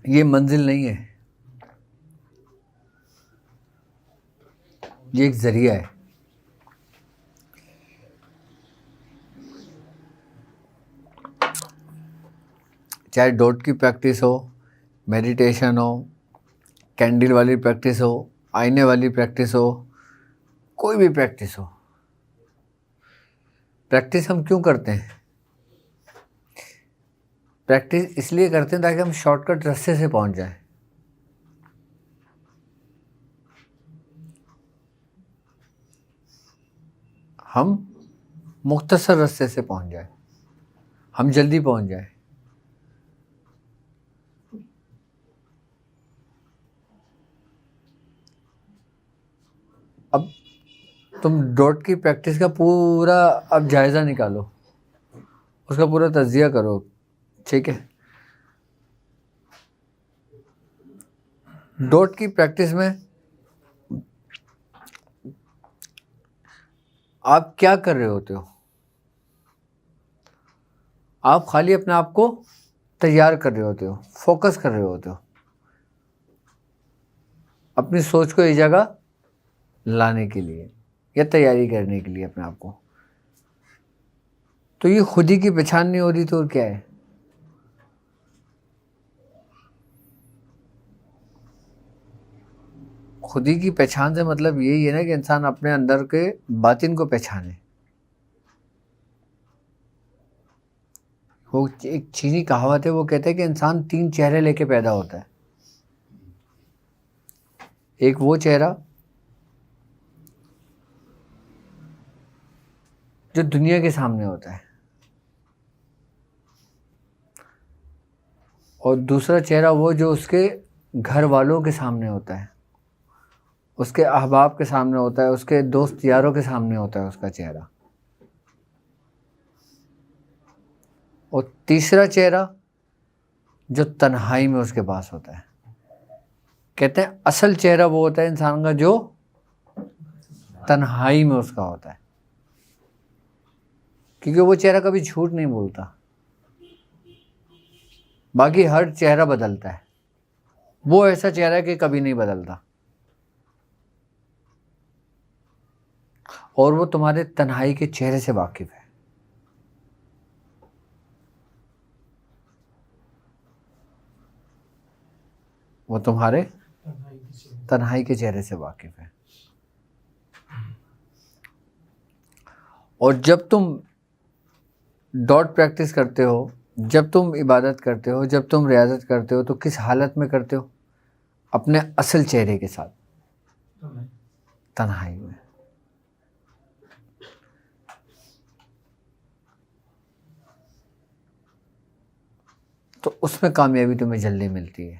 [SPEAKER 1] یہ منزل نہیں ہے، یہ ایک ذریعہ ہے. چاہے ڈوٹ کی پریکٹس ہو، میڈیٹیشن ہو، کینڈل والی پریکٹس ہو، آئینے والی پریکٹس ہو، کوئی بھی پریکٹس ہو. پریکٹس ہم کیوں کرتے ہیں؟ پریکٹس اس لیے کرتے ہیں تاکہ ہم شارٹ کٹ رستے سے پہنچ جائیں. ہم مختصر رستے سے پہنچ جائیں، ہم جلدی پہنچ جائیں. اب تم ڈاٹ کی پریکٹس کا پورا اب جائزہ نکالو، اس کا پورا تجزیہ کرو، ٹھیک ہے؟ ڈاٹ کی پریکٹس میں آپ کیا کر رہے ہوتے ہو؟ آپ خالی اپنے آپ کو تیار کر رہے ہوتے ہو، فوکس کر رہے ہوتے ہو اپنی سوچ کو اس جگہ لانے کے لیے یا تیاری کرنے کے لیے اپنے آپ کو. تو یہ خود ہی کی پہچان نہیں ہو رہی تو اور کیا ہے؟ خود ہی کی پہچان سے مطلب یہی ہے نا کہ انسان اپنے اندر کے باطن کو پہچانے. وہ ایک چینی کہاوت ہے، وہ کہتے ہیں کہ انسان 3 چہرے لے کے پیدا ہوتا ہے. ایک وہ چہرہ جو دنیا کے سامنے ہوتا ہے، اور دوسرا چہرہ وہ جو اس کے گھر والوں کے سامنے ہوتا ہے، اس کے احباب کے سامنے ہوتا ہے، اس کے دوست یاروں کے سامنے ہوتا ہے اس کا چہرہ. اور تیسرا چہرہ جو تنہائی میں اس کے پاس ہوتا ہے. کہتے ہیں اصل چہرہ وہ ہوتا ہے انسان کا جو تنہائی میں اس کا ہوتا ہے، کیونکہ وہ چہرہ کبھی جھوٹ نہیں بولتا. باقی ہر چہرہ بدلتا ہے، وہ ایسا چہرہ ہے کہ کبھی نہیں بدلتا، اور وہ تمہارے تنہائی کے چہرے سے واقف ہے. وہ تمہارے تنہائی کے چہرے سے واقف ہے. اور جب تم ڈاٹ پریکٹس کرتے ہو، جب تم عبادت کرتے ہو، جب تم ریاضت کرتے ہو، تو کس حالت میں کرتے ہو؟ اپنے اصل چہرے کے ساتھ، تنہائی میں. تو اس میں کامیابی تمہیں جلدی ملتی ہے.